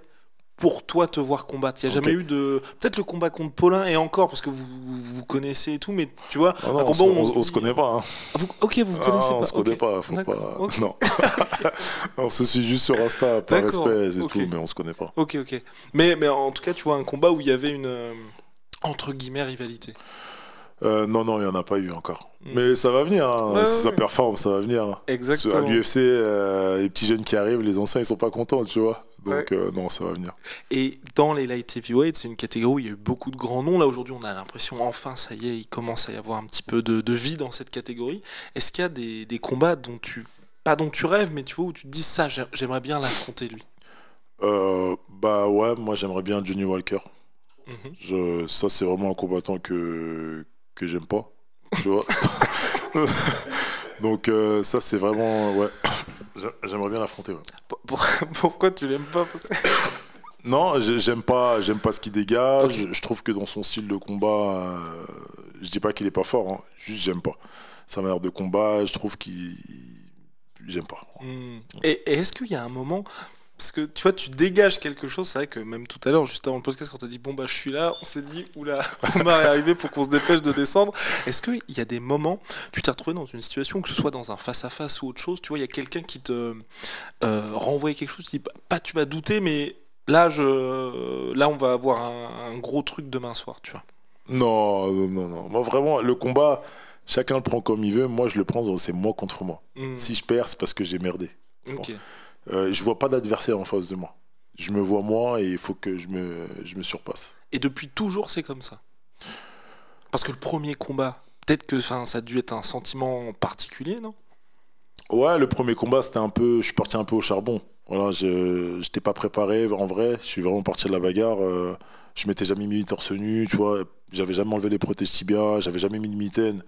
pour toi te voir combattre, il n'y a jamais eu de... Peut-être le combat contre Paulin, et encore, parce que vous connaissez et tout, mais tu vois, non, un combat où on se connaît pas. Hein. Ok, vous vous connaissez pas. On se connaît pas, faut pas... Okay. Non. On se suit juste sur Insta, par respect et tout, mais on se connaît pas. Ok. Mais en tout cas, tu vois, un combat où il y avait une, entre guillemets, rivalité. Non, il n'y en a pas eu encore. Mais ça va venir, hein. Si ça performe, ça va venir. Exactement. À l'UFC, les petits jeunes qui arrivent, les anciens, ils sont pas contents, tu vois. Donc non, ça va venir. Et dans les light heavyweight, c'est une catégorie où il y a eu beaucoup de grands noms. Là, aujourd'hui, on a l'impression, enfin, ça y est, il commence à y avoir un petit peu de vie dans cette catégorie. Est-ce qu'il y a des combats pas dont tu rêves, mais tu vois, où tu te dis, ça, j'aimerais bien l'affronter, lui? Ouais, moi, j'aimerais bien Johnny Walker. Ça, c'est vraiment un combattant que j'aime pas, tu vois. Donc ça, c'est vraiment... Ouais, j'aimerais bien l'affronter. Ouais. Pourquoi tu l'aimes pas? Non, j'aime pas ce qu'il dégage. Okay. Je trouve que dans son style de combat, je dis pas qu'il est pas fort, hein. Juste j'aime pas sa manière de combat. Je trouve j'aime pas. Et est-ce qu'il y a un moment, parce que tu vois, tu dégages quelque chose, c'est vrai que même tout à l'heure, juste avant le podcast, quand t'as dit bon je suis là, on s'est dit oula, Oumar est arrivé pour qu'on se dépêche de descendre. Est-ce qu'il y a des moments, tu t'es retrouvé dans une situation, que ce soit dans un face-à-face ou autre chose, tu vois, il y a quelqu'un qui te renvoie quelque chose, tu dis pas tu vas douter, mais là on va avoir un gros truc demain soir, tu vois. Non. Moi, vraiment, le combat, chacun le prend comme il veut. Moi, je le prends, c'est moi contre moi. Si je perds, c'est parce que j'ai merdé. Ok. Je vois pas d'adversaire en face de moi. Je me vois moi et il faut que je me surpasse. Et depuis toujours, c'est comme ça. Parce que le premier combat, peut-être que ça a dû être un sentiment particulier, non? Ouais, le premier combat, c'était un peu. Je suis parti un peu au charbon. Voilà, je n'étais pas préparé en vrai. Je suis vraiment parti de la bagarre. Je m'étais jamais mis torse nu, tu vois. J'avais jamais enlevé les protèges tibia, j'avais jamais mis de mitaine.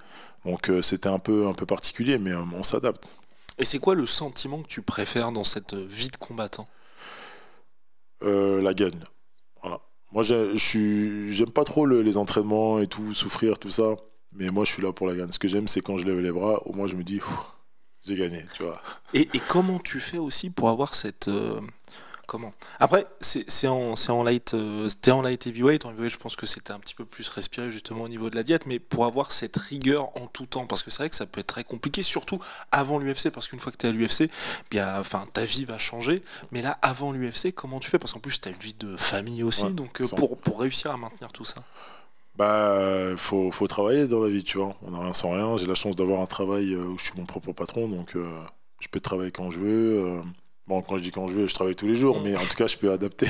Donc c'était un peu particulier, mais on s'adapte. Et c'est quoi le sentiment que tu préfères dans cette vie de combattant? La gagne. Voilà. Moi, j'aime pas trop les entraînements et tout, souffrir, tout ça. Mais moi, je suis là pour la gagne. Ce que j'aime, c'est quand je lève les bras, au moins je me dis, j'ai gagné, tu vois. Et comment tu fais aussi pour avoir cette... comment? Après, c'est en light, t'es en light heavyweight. En heavyweight, je pense que c'était un petit peu plus respiré justement au niveau de la diète, mais pour avoir cette rigueur en tout temps, parce que c'est vrai que ça peut être très compliqué, surtout avant l'UFC, parce qu'une fois que t'es à l'UFC, bien, enfin, ta vie va changer. Mais là, avant l'UFC, comment tu fais? Parce qu'en plus, t'as une vie de famille aussi, Ouais, donc sans- pour réussir à maintenir tout ça. Bah, faut travailler dans la vie, tu vois. On n'a rien sans rien. J'ai la chance d'avoir un travail où je suis mon propre patron, donc je peux travailler quand je veux. Bon, quand je dis quand je veux, je travaille tous les jours, mais en tout cas, je peux adapter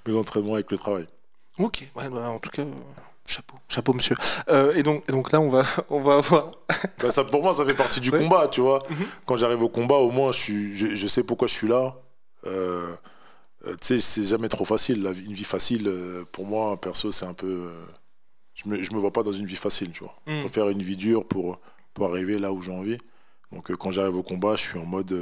mes entraînements avec le travail. Ok, ouais, bah, en tout cas, chapeau monsieur. Et donc là, on va avoir. Bah, ça, pour moi, ça fait partie du Ouais. combat, tu vois. Mhm. Quand j'arrive au combat, au moins, je sais pourquoi je suis là. Euh, Tu sais, c'est jamais trop facile. Une vie facile, pour moi, perso, c'est un peu. Je me vois pas dans une vie facile, tu vois. Je Mm. préfère une vie dure pour arriver là où j'ai envie. Donc, quand j'arrive au combat, je suis en mode.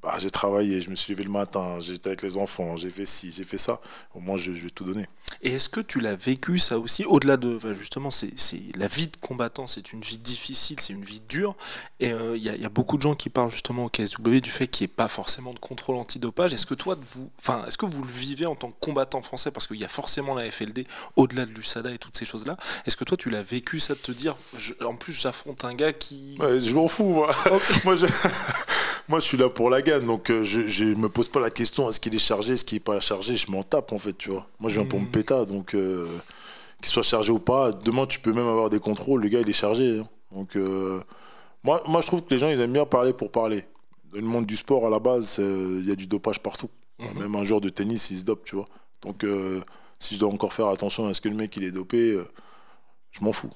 Bah, j'ai travaillé, je me suis levé le matin, j'étais avec les enfants, j'ai fait ci, j'ai fait ça. Au moins, je vais tout donner. Et est-ce que tu l'as vécu ça aussi, au-delà de, enfin, justement, c'est la vie de combattant, c'est une vie difficile, c'est une vie dure, et il y a beaucoup de gens qui parlent justement au KSW du fait qu'il n'y ait pas forcément de contrôle antidopage. Est-ce que toi, enfin, est-ce que vous le vivez en tant que combattant français, parce qu'il y a forcément la FLD, au-delà de l'USADA et toutes ces choses-là, est-ce que toi tu l'as vécu ça de te dire, en plus j'affronte un gars qui... Ouais, je m'en fous, moi. Ok. moi, je... moi, je suis là pour la gagne, donc je me pose pas la question est-ce qu'il est chargé, est-ce qu'il est pas chargé, je m'en tape en fait, tu vois. Moi, je viens pour me péter, donc qu'il soit chargé ou pas, demain tu peux même avoir des contrôles, le gars il est chargé, hein. Donc, moi, je trouve que les gens ils aiment bien parler pour parler. Dans le monde du sport, à la base, il y a du dopage partout. Même un joueur de tennis, il se dope, tu vois. Donc, si je dois encore faire attention à ce que le mec il est dopé, je m'en fous.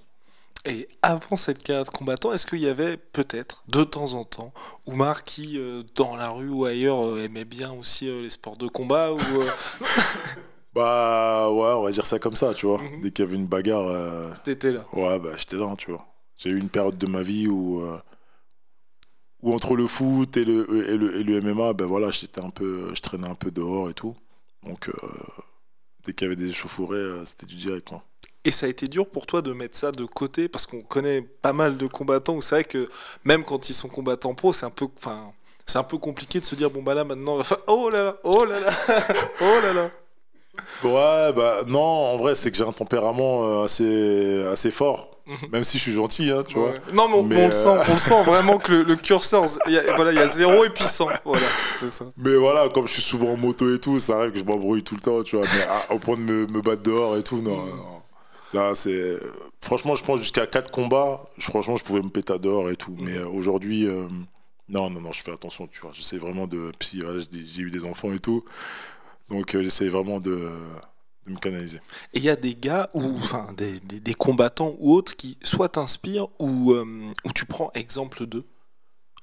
Et avant cette carrière de combattant, est-ce qu'il y avait peut-être, de temps en temps, Oumar qui, dans la rue ou ailleurs, aimait bien aussi les sports de combat ou, Bah ouais, on va dire ça comme ça, tu vois. Mhm. Dès qu'il y avait une bagarre, t'étais là? ouais, bah j'étais là, tu vois. J'ai eu une période de ma vie où entre le foot et le MMA, ben voilà, je traînais un peu dehors et tout. Donc dès qu'il y avait des échauffourées, c'était du direct, quoi. Et ça a été dur pour toi de mettre ça de côté, parce qu'on connaît pas mal de combattants où c'est vrai que même quand ils sont combattants pro, c'est un peu, enfin, c'est un peu compliqué de se dire bon bah là maintenant, oh là là, oh là là, oh là là. Ouais, bah non, en vrai, c'est que j'ai un tempérament assez fort. Mhm. Même si je suis gentil, hein, tu vois. Ouais. Non mais Mais, on le sent vraiment que le curseur, voilà, il y a 0 et puis 100, voilà, c'est ça. Mais voilà, comme je suis souvent en moto et tout, ça arrive que je m'embrouille tout le temps, tu vois. Mais au point de me battre dehors et tout, non, non. Là, c'est. Franchement, je pense jusqu'à 4 combats, franchement, je pouvais me péter dehors et tout. Mais aujourd'hui, non, je fais attention, tu vois. J'essaie vraiment de. Puis voilà, j'ai eu des enfants et tout. Donc, j'essaie vraiment de me canaliser. Et il y a des gars, ou enfin des combattants ou autres qui soit t'inspirent ou tu prends exemple d'eux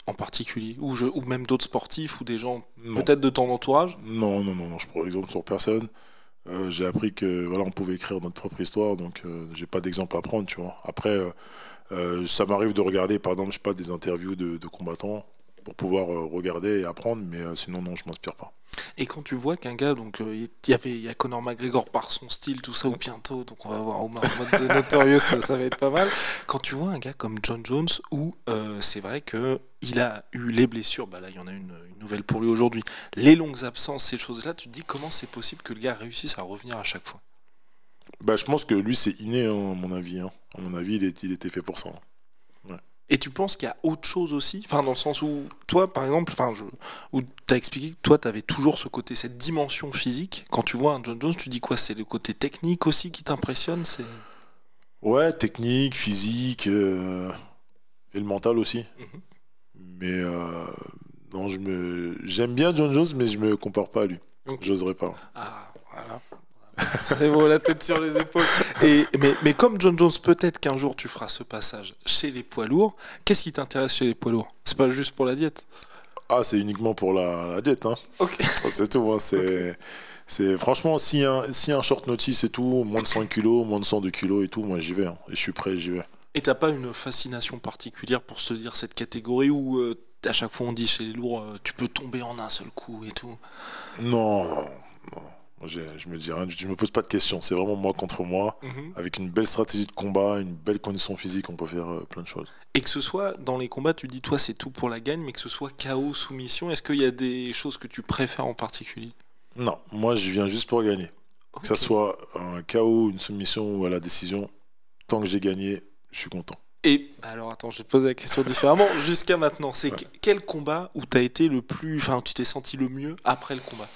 en particulier, ou même d'autres sportifs ou des gens Non. peut-être de ton entourage. Non, je prends exemple sur personne. J'ai appris que voilà, on pouvait écrire notre propre histoire, donc j'ai pas d'exemple à prendre, tu vois. Après, ça m'arrive de regarder, par exemple, je sais pas, des interviews de combattants pour pouvoir regarder et apprendre, mais sinon, non, je m'inspire pas. Et quand tu vois qu'un gars, donc il y a Conor McGregor par son style, tout ça, ou bientôt, donc on va voir Omar en mode The Notorious, ça va être pas mal. Quand tu vois un gars comme John Jones, où c'est vrai que il a eu les blessures, bah là il y en a une nouvelle pour lui aujourd'hui, les longues absences, ces choses-là, tu te dis comment c'est possible que le gars réussisse à revenir à chaque fois. Bah, je pense que lui, c'est inné, hein, à mon avis, hein. À mon avis, il était fait pour ça, hein. Ouais. Et tu penses qu'il y a autre chose aussi, enfin dans le sens où toi par exemple, où t'as expliqué que toi t'avais toujours ce côté, cette dimension physique. Quand tu vois un John Jones, tu dis quoi? C'est le côté technique aussi qui t'impressionne, c'est... Ouais, technique, physique et le mental aussi. Mhm. Mais non, j'aime bien John Jones, mais je me compare pas à lui. Ok. J'oserais pas. Ah, voilà. C'est bon, la tête sur les épaules. Mais comme John Jones, peut-être qu'un jour tu feras ce passage chez les poids lourds. Qu'est-ce qui t'intéresse chez les poids lourds? C'est pas juste pour la diète? Ah, c'est uniquement pour la diète, hein. Ok. C'est tout, hein. Franchement, si un short notice et tout, moins de 100 kilos, moins de 102 kilos et tout, moi j'y vais, hein. Et je suis prêt, j'y vais. Et t'as pas une fascination particulière pour se dire cette catégorie où à chaque fois on dit chez les lourds, tu peux tomber en un seul coup et tout? Non, non, non. Moi, je me dis rien, je me pose pas de questions. C'est vraiment moi contre moi. Mhm. Avec une belle stratégie de combat, une belle condition physique, on peut faire plein de choses. Et que ce soit dans les combats, tu dis toi c'est tout pour la gagne, mais que ce soit KO, soumission, est-ce qu'il y a des choses que tu préfères en particulier? Non, moi je viens juste pour gagner. Que ça Ok. soit un KO, une soumission ou à la décision, tant que j'ai gagné, je suis content. Et bah alors attends, je vais te poser la question différemment. Jusqu'à maintenant, c'est Ouais. quel combat où t'as été le plus, enfin tu t'es senti le mieux après le combat?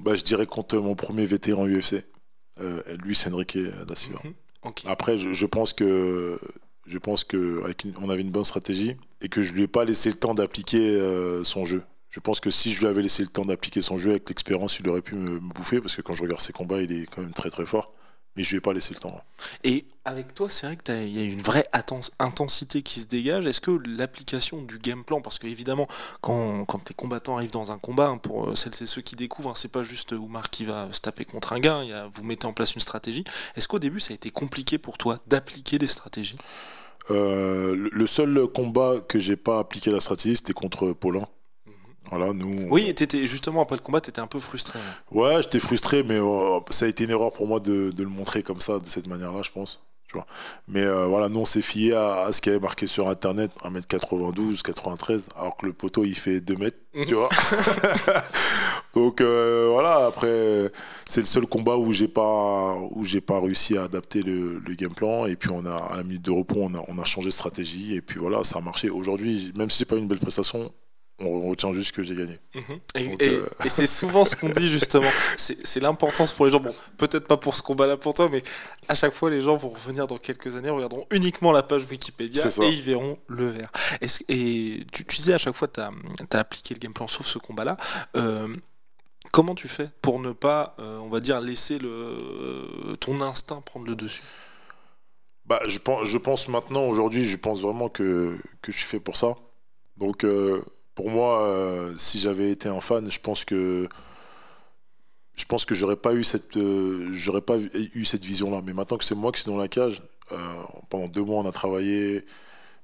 Bah, je dirais contre mon premier vétéran UFC, Luis Enrique da Silva. Mhm. Ok. Après, je pense que on avait une bonne stratégie et que je lui ai pas laissé le temps d'appliquer son jeu. Je pense que si je lui avais laissé le temps d'appliquer son jeu avec l'expérience, il aurait pu me bouffer parce que quand je regarde ses combats, il est quand même très très fort. Mais je lui ai pas laissé le temps. Et avec toi, c'est vrai que il y a une vraie intensité qui se dégage. Est-ce que l'application du game plan, parce que évidemment, quand tes combattants arrivent dans un combat, hein, pour celles et ceux qui découvrent, hein, c'est pas juste Oumar qui va se taper contre un gars, hein, vous mettez en place une stratégie. Est-ce qu'au début, ça a été compliqué pour toi d'appliquer des stratégies? Le seul combat que j'ai pas appliqué la stratégie, c'était contre Paulin. Voilà, nous. Oui, et justement après le combat, t'étais un peu frustré, hein. Ouais, j'étais frustré, mais ça a été une erreur pour moi de le montrer comme ça, de cette manière-là, je pense. Tu vois. Mais voilà, nous, on s'est fié à ce qui avait marqué sur Internet, 1m92, 93, alors que le poteau, il fait 2 mètres, tu vois. Donc voilà, après, c'est le seul combat où j'ai pas réussi à adapter le game plan. Et puis, à la minute de repos, on a changé de stratégie. Et puis voilà, ça a marché. Aujourd'hui, même si c'est pas une belle prestation, on retient juste que j'ai gagné. Mhm. Donc, Et c'est souvent ce qu'on dit justement, c'est l'importance pour les gens, bon, peut-être pas pour ce combat-là pour toi, mais à chaque fois les gens vont revenir dans quelques années, regarderont uniquement la page Wikipédia C'est ça. et ils verront le vert. Et tu disais à chaque fois tu as appliqué le game plan sauf ce combat-là. Comment tu fais pour ne pas, on va dire, laisser ton instinct prendre le dessus? Bah, je pense maintenant, aujourd'hui, je pense vraiment que je suis fait pour ça. Donc, pour moi, si j'avais été un fan, je pense que j'aurais pas eu cette vision-là. Mais maintenant que c'est moi qui suis dans la cage, pendant 2 mois, on a travaillé.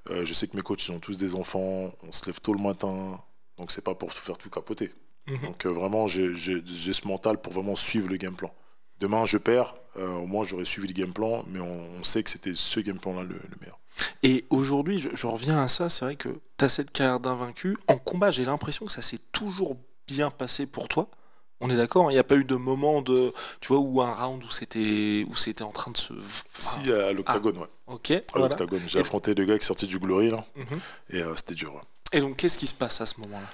Je sais que mes coachs ils ont tous des enfants. On se lève tôt le matin. Donc, c'est pas pour tout faire tout capoter. Mhm. Donc, vraiment, j'ai ce mental pour vraiment suivre le game plan. Demain, je perds. Au moins, j'aurais suivi le game plan. Mais on sait que c'était ce game plan-là le meilleur. Et aujourd'hui, je reviens à ça, c'est vrai que tu as cette carrière d'invaincu. En combat, j'ai l'impression que ça s'est toujours bien passé pour toi. On est d'accord, hein, il n'y a pas eu de moment tu vois, où un round où c'était en train de se... Si, à l'octagone, ouais. Ok, À voilà. l'octagone. J'ai Et, affronté le gars qui sortait du Glory, là. Mhm. Et c'était dur, ouais. Et donc, qu'est-ce qui se passe à ce moment-là?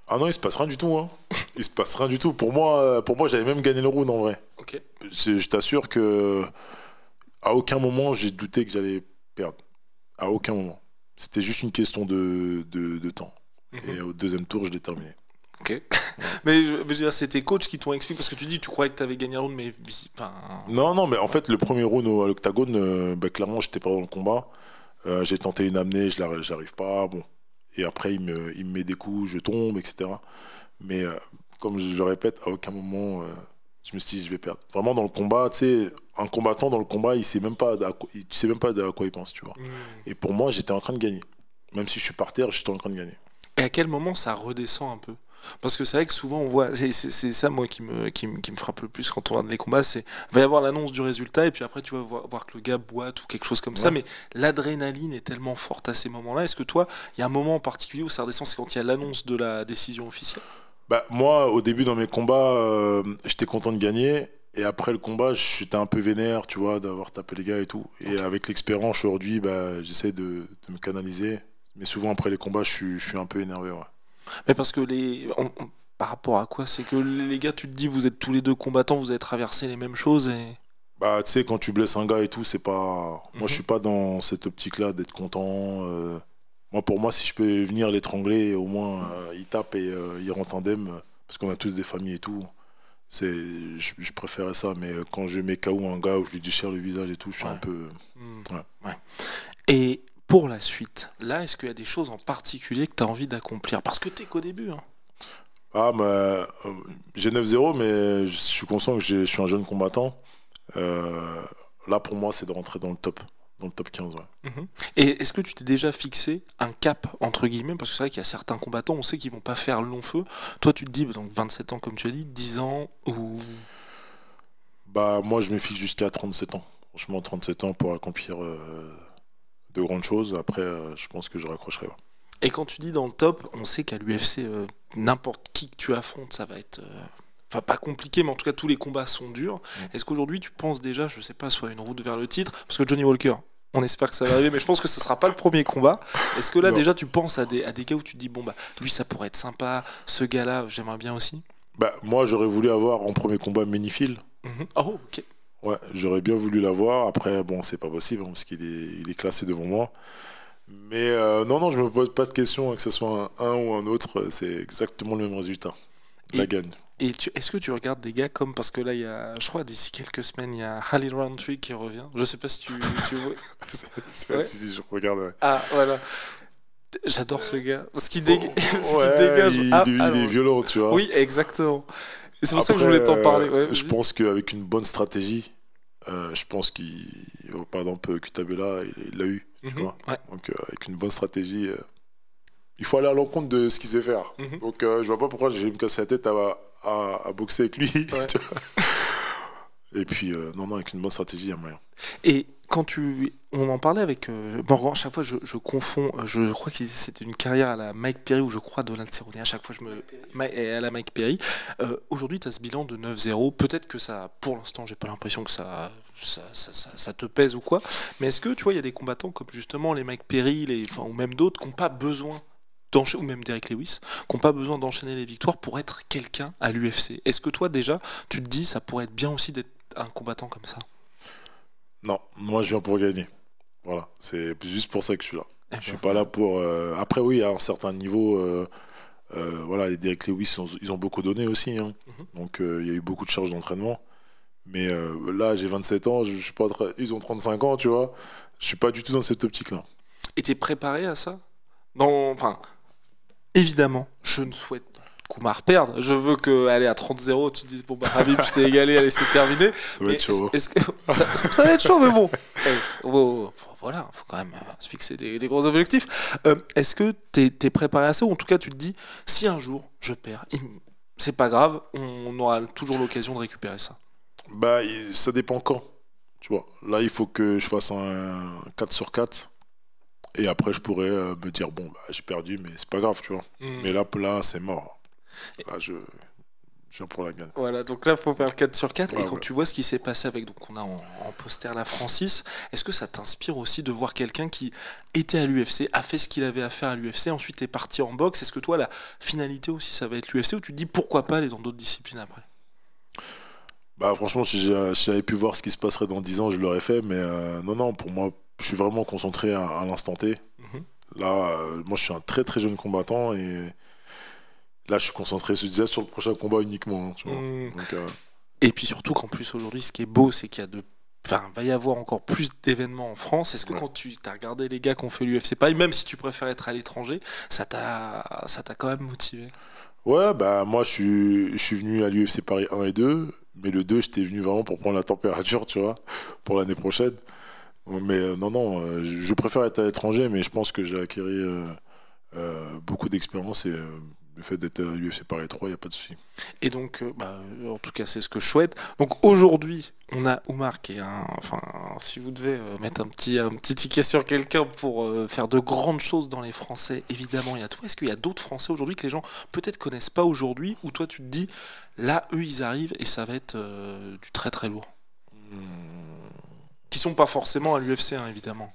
Ah non, il se passe rien du tout, hein. Il se passe rien du tout. Pour moi, j'avais même gagné le round, en vrai. Ok. Je t'assure que à aucun moment, j'ai douté que j'allais perdre. À aucun moment. C'était juste une question de temps. Mhm. Et au deuxième tour, je l'ai terminé. Ok. Mais je veux dire, c'est tes coachs qui t'ont expliqué, parce que tu dis, tu croyais que tu avais gagné le round, mais... Enfin... Non, non, mais en fait, le premier round à l'octagone, bah, clairement, j'étais pas dans le combat. J'ai tenté une amenée, j'arrive pas. Bon. Et après, il me met des coups, je tombe, etc. Mais comme je le répète, à aucun moment, je me suis dit, je vais perdre. Vraiment, dans le combat, tu sais, un combattant dans le combat, il sait même pas tu sais même pas à quoi il pense, tu vois. Mhm. Et pour moi, j'étais en train de gagner. Même si je suis par terre, j'étais en train de gagner. Et à quel moment ça redescend un peu? Parce que c'est vrai que souvent on voit, c'est ça moi qui me frappe le plus quand on regarde les combats, c'est va y avoir l'annonce du résultat et puis après tu vas voir que le gars boite ou quelque chose comme ça, Ouais. mais l'adrénaline est tellement forte à ces moments-là. Est-ce que toi, il y a un moment en particulier où ça redescend, c'est quand il y a l'annonce de la décision officielle? Bah, moi, au début, dans mes combats, j'étais content de gagner. Et après le combat, j'étais un peu vénère, tu vois, d'avoir tapé les gars et tout. Et avec l'expérience aujourd'hui, bah, j'essaie de me canaliser. Mais souvent, après les combats, je suis un peu énervé, ouais. Mais parce que par rapport à quoi? C'est que les gars, tu te dis, vous êtes tous les deux combattants, vous avez traversé les mêmes choses et... Bah, tu sais, quand tu blesses un gars et tout, c'est pas. Moi, je suis pas dans cette optique-là d'être content. Moi, pour moi, si je peux venir l'étrangler, au moins, il tape et il rentre indemne, parce qu'on a tous des familles et tout. Je préférais ça, mais quand je mets KO un gars où je lui déchire le visage et tout, je suis un peu. Ouais. Ouais. Et pour la suite, là, est-ce qu'il y a des choses en particulier que tu as envie d'accomplir? Parce que t'es qu'au début. Hein. Ah, j'ai 9-0, mais je suis conscient que je suis un jeune combattant. Euh, Là, pour moi, c'est de rentrer dans le top 15. Ouais. Et est-ce que tu t'es déjà fixé un cap, entre guillemets? Parce que c'est vrai qu'il y a certains combattants, on sait qu'ils vont pas faire long feu. Toi, tu te dis, donc 27 ans, comme tu as dit, 10 ans ou. Bah, moi, je me fixe jusqu'à 37 ans. Franchement, 37 ans pour accomplir de grandes choses. Après, je pense que je raccrocherai. Ouais. Et quand tu dis dans le top, on sait qu'à l'UFC, n'importe qui que tu affrontes, ça va être. Enfin, pas compliqué, mais en tout cas, tous les combats sont durs. Est-ce qu'aujourd'hui, tu penses déjà, je sais pas, soit une route vers le titre? Parce que Johnny Walker, on espère que ça va arriver, mais je pense que ce sera pas le premier combat. Est-ce que là, Non. déjà, tu penses à des cas où tu te dis, bon, bah, lui, ça pourrait être sympa, ce gars-là, j'aimerais bien aussi? Bah, moi, j'aurais voulu avoir en premier combat Menifil. Oh, ok. Ouais, j'aurais bien voulu l'avoir. Après, bon, c'est pas possible hein, parce il est classé devant moi. Mais non, je me pose pas de question hein, que ce soit un ou un autre. C'est exactement le même résultat. La gagne. Et est-ce que tu regardes des gars comme, parce que là, il y a, je crois, d'ici quelques semaines, il y a Khalil Roundtree qui revient. Je sais pas si tu vois. Ouais. Si, je regarde. Ouais. Ah, voilà. J'adore ce gars. Parce qu'il Ouais, dégage. il est violent, tu vois. Oui, exactement. Et c'est pour ça que je Après, voulais t'en parler. Ouais, je vas-y. pense qu'avec une bonne stratégie, je pense par exemple, Kutabela, il l'a eu, tu vois. Ouais. Donc, avec une bonne stratégie, il faut aller à l'encontre de ce qu'il sait faire. Donc, je vois pas pourquoi je vais me casser la tête à boxer avec lui. Ouais. Tu vois. Et puis, non, avec une bonne stratégie, il y a moyen. Et on en parlait avec Morgan, à chaque fois je confonds, je crois qu'il disait que c'était une carrière à la Mike Perry ou je crois Donald Cerrone, à chaque fois à la Mike Perry. Aujourd'hui tu as ce bilan de 9-0, peut-être que ça, pour l'instant j'ai pas l'impression que ça te pèse ou quoi, mais est-ce que tu vois il y a des combattants comme justement les Mike Perry, ou même d'autres qui n'ont pas besoin ou même Derek Lewis, qui n'ont pas besoin d'enchaîner les victoires pour être quelqu'un à l'UFC. Est-ce que toi déjà tu te dis ça pourrait être bien aussi d'être un combattant comme ça? Non, moi, je viens pour gagner. Voilà, c'est juste pour ça que je suis là. Eh Je suis ben, pas là pour. Après, oui, à un certain niveau, voilà, les Derek Lewis, ils ont beaucoup donné aussi. Hein. Donc, il y a eu beaucoup de charges d'entraînement. Mais là, j'ai 27 ans, je suis pas ils ont 35 ans, tu vois. Je suis pas du tout dans cette optique-là. Et t'es préparé à ça? Enfin, évidemment, je ne souhaite Koumar perdre. Je veux que, allez, à 30-0, tu te dises, bon, bah, Habib, je t'ai égalé, allez, c'est terminé. Ça va être chaud. Est-ce que ça va être chaud, mais bon. Voilà, il faut quand même se fixer des gros objectifs. Est-ce que t'es préparé à ça, ou en tout cas, tu te dis, si un jour je perds, c'est pas grave, on aura toujours l'occasion de récupérer ça? Bah, ça dépend quand. Tu vois, là, il faut que je fasse un 4 sur 4. Et après, je pourrais me dire, bon, bah, j'ai perdu, mais c'est pas grave, tu vois. Mais là, c'est mort. Là, je viens pour la gagne. Voilà, donc là, il faut faire le 4 sur 4. Ouais, et quand ouais. tu vois ce qui s'est passé avec, donc on a en poster la Francis, est-ce que ça t'inspire aussi de voir quelqu'un qui était à l'UFC, a fait ce qu'il avait à faire à l'UFC, ensuite est parti en boxe? Est-ce que toi, la finalité aussi, ça va être l'UFC, ou tu te dis pourquoi pas aller dans d'autres disciplines après? Bah, franchement, si j'avais pu voir ce qui se passerait dans 10 ans, je l'aurais fait. Mais non, pour moi, je suis vraiment concentré à l'instant T. Là, moi, je suis un très très jeune combattant et là, je suis concentré déjà sur le prochain combat uniquement. Hein, tu vois. Donc, Et puis surtout qu'en plus aujourd'hui, ce qui est beau, c'est qu'il y a va y avoir encore plus d'événements en France. Est-ce que quand tu as regardé les gars qui ont fait l'UFC Paris, même si tu préfères être à l'étranger, ça t'a quand même motivé? ouais, bah moi, je suis venu à l'UFC Paris 1 et 2, mais le 2, j'étais venu vraiment pour prendre la température, tu vois, pour l'année prochaine. Mais non, je préfère être à l'étranger, mais je pense que j'ai acquis beaucoup d'expérience et le fait d'être à l'UFC Paris 3, il n'y a pas de souci. Et donc, en tout cas, c'est ce que je souhaite. Donc aujourd'hui, on a Oumar qui est enfin, si vous devez mettre un petit ticket sur quelqu'un pour faire de grandes choses dans les Français, évidemment, il y a toi. Est-ce qu'il y a d'autres Français aujourd'hui que les gens peut-être connaissent pas aujourd'hui, où toi tu te dis, là, eux, ils arrivent et ça va être du très très lourd, qui sont pas forcément à l'UFC, hein, évidemment.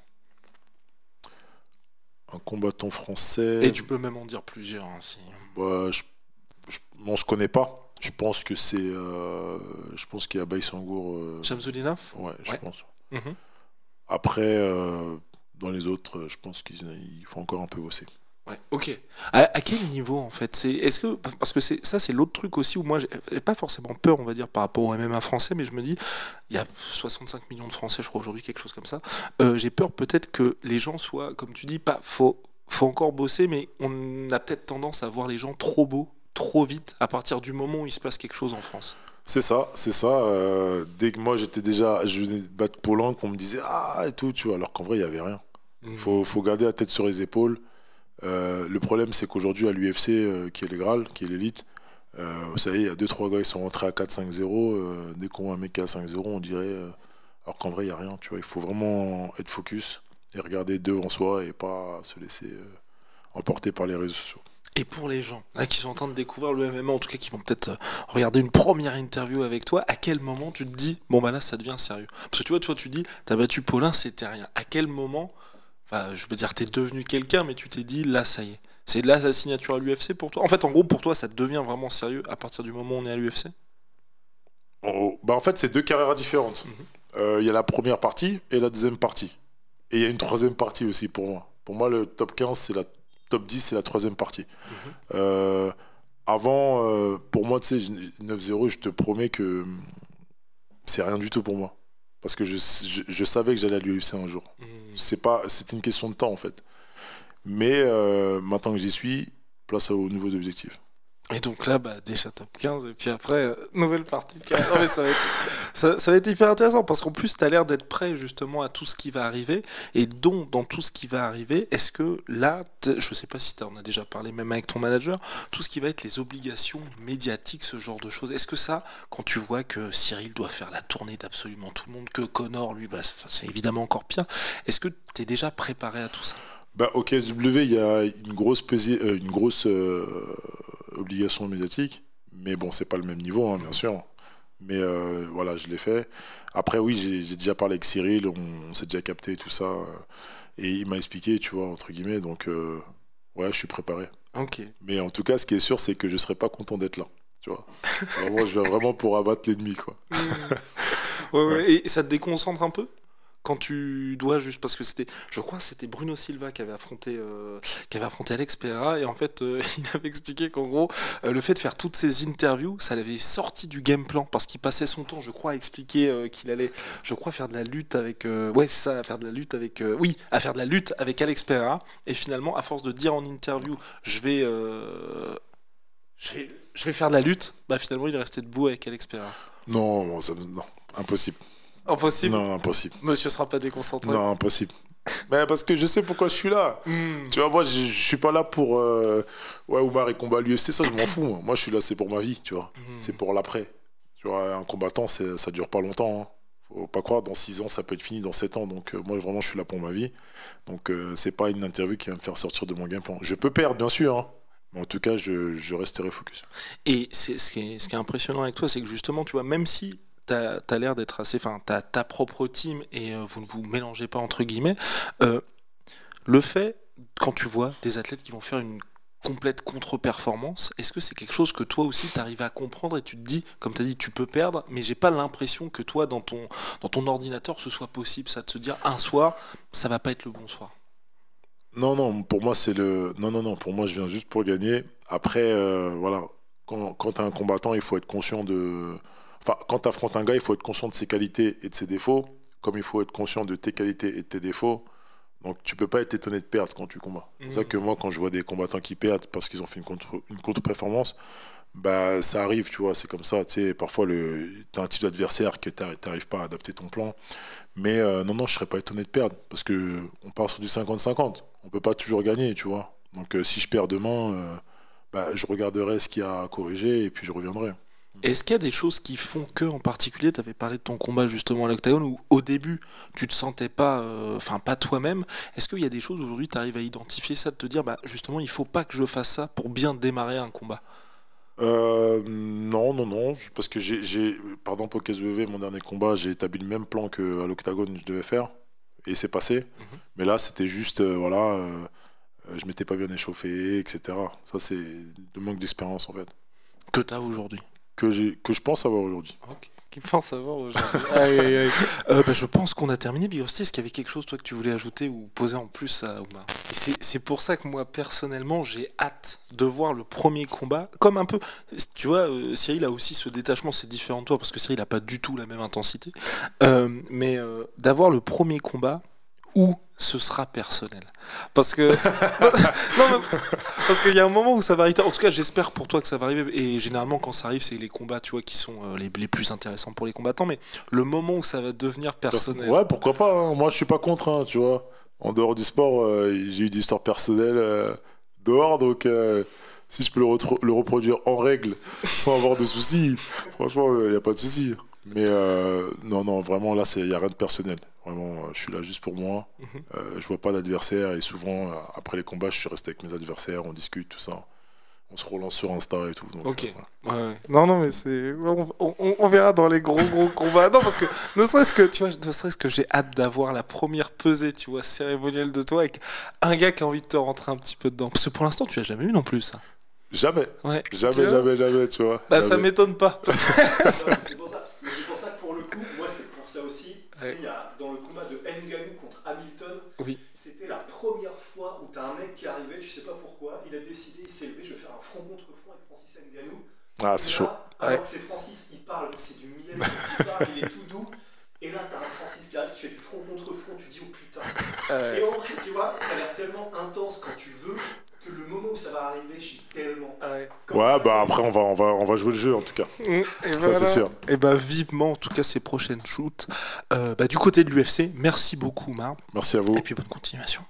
Un combattant français. Et tu peux même en dire plusieurs. Hein, si. Bah, on se connaît pas. Je pense que je pense qu'il y a Baïsangour. Shamsuddinov. Ouais, je Ouais. pense. Mhm. Après, dans les autres, je pense qu'il faut encore un peu bosser. Ouais, ok. À quel niveau en fait est-ce que parce que c'est l'autre truc aussi où moi j'ai pas forcément peur on va dire par rapport au MMA français mais je me dis il y a 65 millions de Français je crois aujourd'hui quelque chose comme ça. J'ai peur peut-être que les gens soient comme tu dis pas faut encore bosser mais on a peut-être tendance à voir les gens trop beaux trop vite à partir du moment où il se passe quelque chose en France. C'est ça, c'est ça. Dès que moi je venais de battre Poland, qu'on me disait ah et tout, tu vois, alors qu'en vrai il y avait rien. Faut garder la tête sur les épaules. Le problème, c'est qu'aujourd'hui, à l'UFC, qui est le Graal, qui est l'élite, vous savez, il y a 2-3 gars qui sont rentrés à 4-5-0. Dès qu'on voit un mec qui est à 5-0, on dirait. Alors qu'en vrai, il n'y a rien. Tu vois, il faut vraiment être focus et regarder devant soi et pas se laisser emporter par les réseaux sociaux. Et pour les gens là, qui sont en train de découvrir le MMA, en tout cas qui vont peut-être regarder une première interview avec toi, à quel moment tu te dis, bon bah là ça devient sérieux? Parce que tu vois, tu dis, t'as battu Paulin, c'était rien. À quel moment, enfin, je veux dire, t'es devenu quelqu'un, mais tu t'es dit, là ça y est. C'est là sa signature à l'UFC pour toi? En fait, en gros, pour toi, ça devient vraiment sérieux à partir du moment où on est à l'UFC? Bah en fait, c'est deux carrières différentes. Il y a la première partie et la deuxième partie. Et il y a une troisième partie aussi pour moi. Pour moi, le top 15, top 10, c'est la troisième partie. Euh, Avant, pour moi, tu sais, 9-0, je te promets que c'est rien du tout pour moi. Parce que je savais que j'allais à l'UFC un jour. C'était une question de temps, en fait. Mais maintenant que j'y suis, place aux nouveaux objectifs. Et donc là, bah, déjà top 15, et puis après, nouvelle partie de carrière. Non, mais ça va être hyper intéressant, parce qu'en plus, tu as l'air d'être prêt justement à tout ce qui va arriver, et donc, dans tout ce qui va arriver, est-ce que là, je sais pas si tu en as déjà parlé même avec ton manager, tout ce qui va être les obligations médiatiques, ce genre de choses, est-ce que ça, quand tu vois que Cyril doit faire la tournée d'absolument tout le monde, que Connor, lui, bah, c'est évidemment encore pire, est-ce que tu es déjà préparé à tout ça? Bah, au KSW, il y a une grosse obligation médiatique, mais bon, c'est pas le même niveau, hein, bien sûr. Mais voilà, je l'ai fait. Après, oui, j'ai déjà parlé avec Cyril, on s'est déjà capté tout ça, et il m'a expliqué, tu vois, entre guillemets, donc ouais, je suis préparé. Ok. Mais en tout cas, ce qui est sûr, c'est que je serai pas content d'être là, tu vois. Vraiment, je viens vraiment pour abattre l'ennemi, quoi. Ouais. Et ça te déconcentre un peu? Quand tu dois juste parce que je crois que c'était Bruno Silva qui avait affronté Alex Pereira et en fait il avait expliqué qu'en gros le fait de faire toutes ces interviews ça l'avait sorti du game plan parce qu'il passait son temps je crois à expliquer qu'il allait je crois faire de la lutte avec ouais c'est ça à faire de la lutte avec oui à faire de la lutte avec Alex Pereira et finalement à force de dire en interview je vais faire de la lutte bah finalement il est resté debout avec Alex Pereira. Non, non, impossible. Impossible. Non, impossible. Monsieur sera pas déconcentré. Non, impossible. Mais parce que je sais pourquoi je suis là. Tu vois, moi, je suis pas là pour ouais, Oumar et combat à l'UFC, ça, je m'en fous. Moi, je suis là, c'est pour ma vie, tu vois. C'est pour l'après. Tu vois, un combattant, ça dure pas longtemps. Hein. Faut pas croire, dans 6 ans, ça peut être fini, dans 7 ans. Donc, moi, vraiment, je suis là pour ma vie. Donc, c'est pas une interview qui va me faire sortir de mon game plan. Je peux perdre, bien sûr. Hein. Mais en tout cas, je resterai focus. Et ce qui est impressionnant avec toi, c'est que justement, tu vois, même si t'as l'air d'être assez. Enfin, t'as ta propre team et vous ne vous mélangez pas entre guillemets. Le fait, quand tu vois des athlètes qui vont faire une complète contre-performance, est-ce que c'est quelque chose que toi aussi t'arrives à comprendre et tu te dis, comme tu as dit, tu peux perdre, mais j'ai pas l'impression que toi, dans ton ordinateur, ce soit possible, ça de se dire un soir, ça va pas être le bon soir. Non, pour moi, Non, pour moi, je viens juste pour gagner. Après, voilà, quand t'es un combattant, il faut être conscient de. Enfin, quand tu affrontes un gars, il faut être conscient de ses qualités et de ses défauts, comme il faut être conscient de tes qualités et de tes défauts. Donc tu peux pas être étonné de perdre quand tu combats. C'est pour ça que moi, quand je vois des combattants qui perdent parce qu'ils ont fait une contre-performance, bah ça arrive, tu vois, c'est comme ça. Tu sais, parfois, t'as un type d'adversaire que t'arrives pas à adapter ton plan. Mais non, je serais pas étonné de perdre parce que on part sur du 50-50. On peut pas toujours gagner, tu vois. Donc si je perds demain, bah, je regarderai ce qu'il y a à corriger et puis je reviendrai. Est-ce qu'il y a des choses qui font que, en particulier, tu avais parlé de ton combat justement à l'Octagone, où au début, tu te sentais pas, enfin pas toi-même. Est-ce qu'il y a des choses aujourd'hui, tu arrives à identifier ça, de te dire, bah justement, il faut pas que je fasse ça pour bien démarrer un combat? Non, parce que par exemple au KSW, mon dernier combat, j'ai établi le même plan qu'à l'Octagone je devais faire, et c'est passé. Mais là, c'était juste, voilà, je m'étais pas bien échauffé, etc. Ça, c'est le manque d'expérience en fait. Que tu as aujourd'hui. que je pense avoir aujourd'hui. Ok. Qui pense avoir aujourd'hui. Aïe, aïe, aïe. Je pense qu'on a terminé, Big Rusty. Est-ce qu'il y avait quelque chose, toi, que tu voulais ajouter ou poser en plus à Oumar? Et c'est pour ça que moi, personnellement, j'ai hâte de voir le premier combat. Comme un peu, tu vois, Cyril a aussi ce détachement, c'est différent de toi, parce que Cyril n'a pas du tout la même intensité. Mais d'avoir le premier combat où ce sera personnel. Parce que non, parce qu'il y a un moment où ça va arriver. En tout cas, j'espère pour toi que ça va arriver. Et généralement, quand ça arrive, c'est les combats, tu vois, qui sont les plus intéressants pour les combattants. Mais le moment où ça va devenir personnel. Ouais, pourquoi pas, hein. Moi, je suis pas contre, hein, tu vois. En dehors du sport, j'ai eu des histoires personnelles dehors, donc si je peux le reproduire en règle sans avoir de soucis, franchement, il n'y a pas de soucis. Mais non, vraiment, là, il n'y a rien de personnel. Vraiment, je suis là juste pour moi. Je vois pas d'adversaire et souvent, après les combats, je suis resté avec mes adversaires, on discute, tout ça. On se relance sur Insta et tout. Donc, ok. Voilà. Ouais. Non, mais c'est. On verra dans les gros combats. Non, parce que ne serait-ce que, tu vois, ne serait-ce que j'ai hâte d'avoir la première pesée, tu vois, cérémonielle de toi avec un gars qui a envie de te rentrer un petit peu dedans. Parce que pour l'instant, tu l'as jamais eu non plus, ça. Jamais. Ouais. Jamais, tu vois. Bah, ça m'étonne pas. C'est pour ça que pour le coup, moi c'est pour ça aussi. Ouais. Il y a, dans le combat de Ngannou contre Hamilton, Oui. c'était la première fois où t'as un mec qui arrivait, tu sais pas pourquoi, il a décidé, il s'est levé, je vais faire un front contre front avec Francis Ngannou. Ah, Et c'est là, chaud. Alors que c'est Francis, il parle, c'est du miel, il parle, il est tout doux. Et là, t'as un Francis qui arrive, qui fait du front contre front, tu dis oh putain. Et en vrai, tu vois, t'as l'air tellement intense quand tu veux que le moment où ça va arriver, j'ai tellement hâte. Ouais, bah après, on va jouer le jeu en tout cas. Et Ça, c'est sûr. Et bah, vivement, en tout cas, ces prochaines shoots. Du côté de l'UFC, merci beaucoup, Mar. Merci à vous. Et puis, bonne continuation.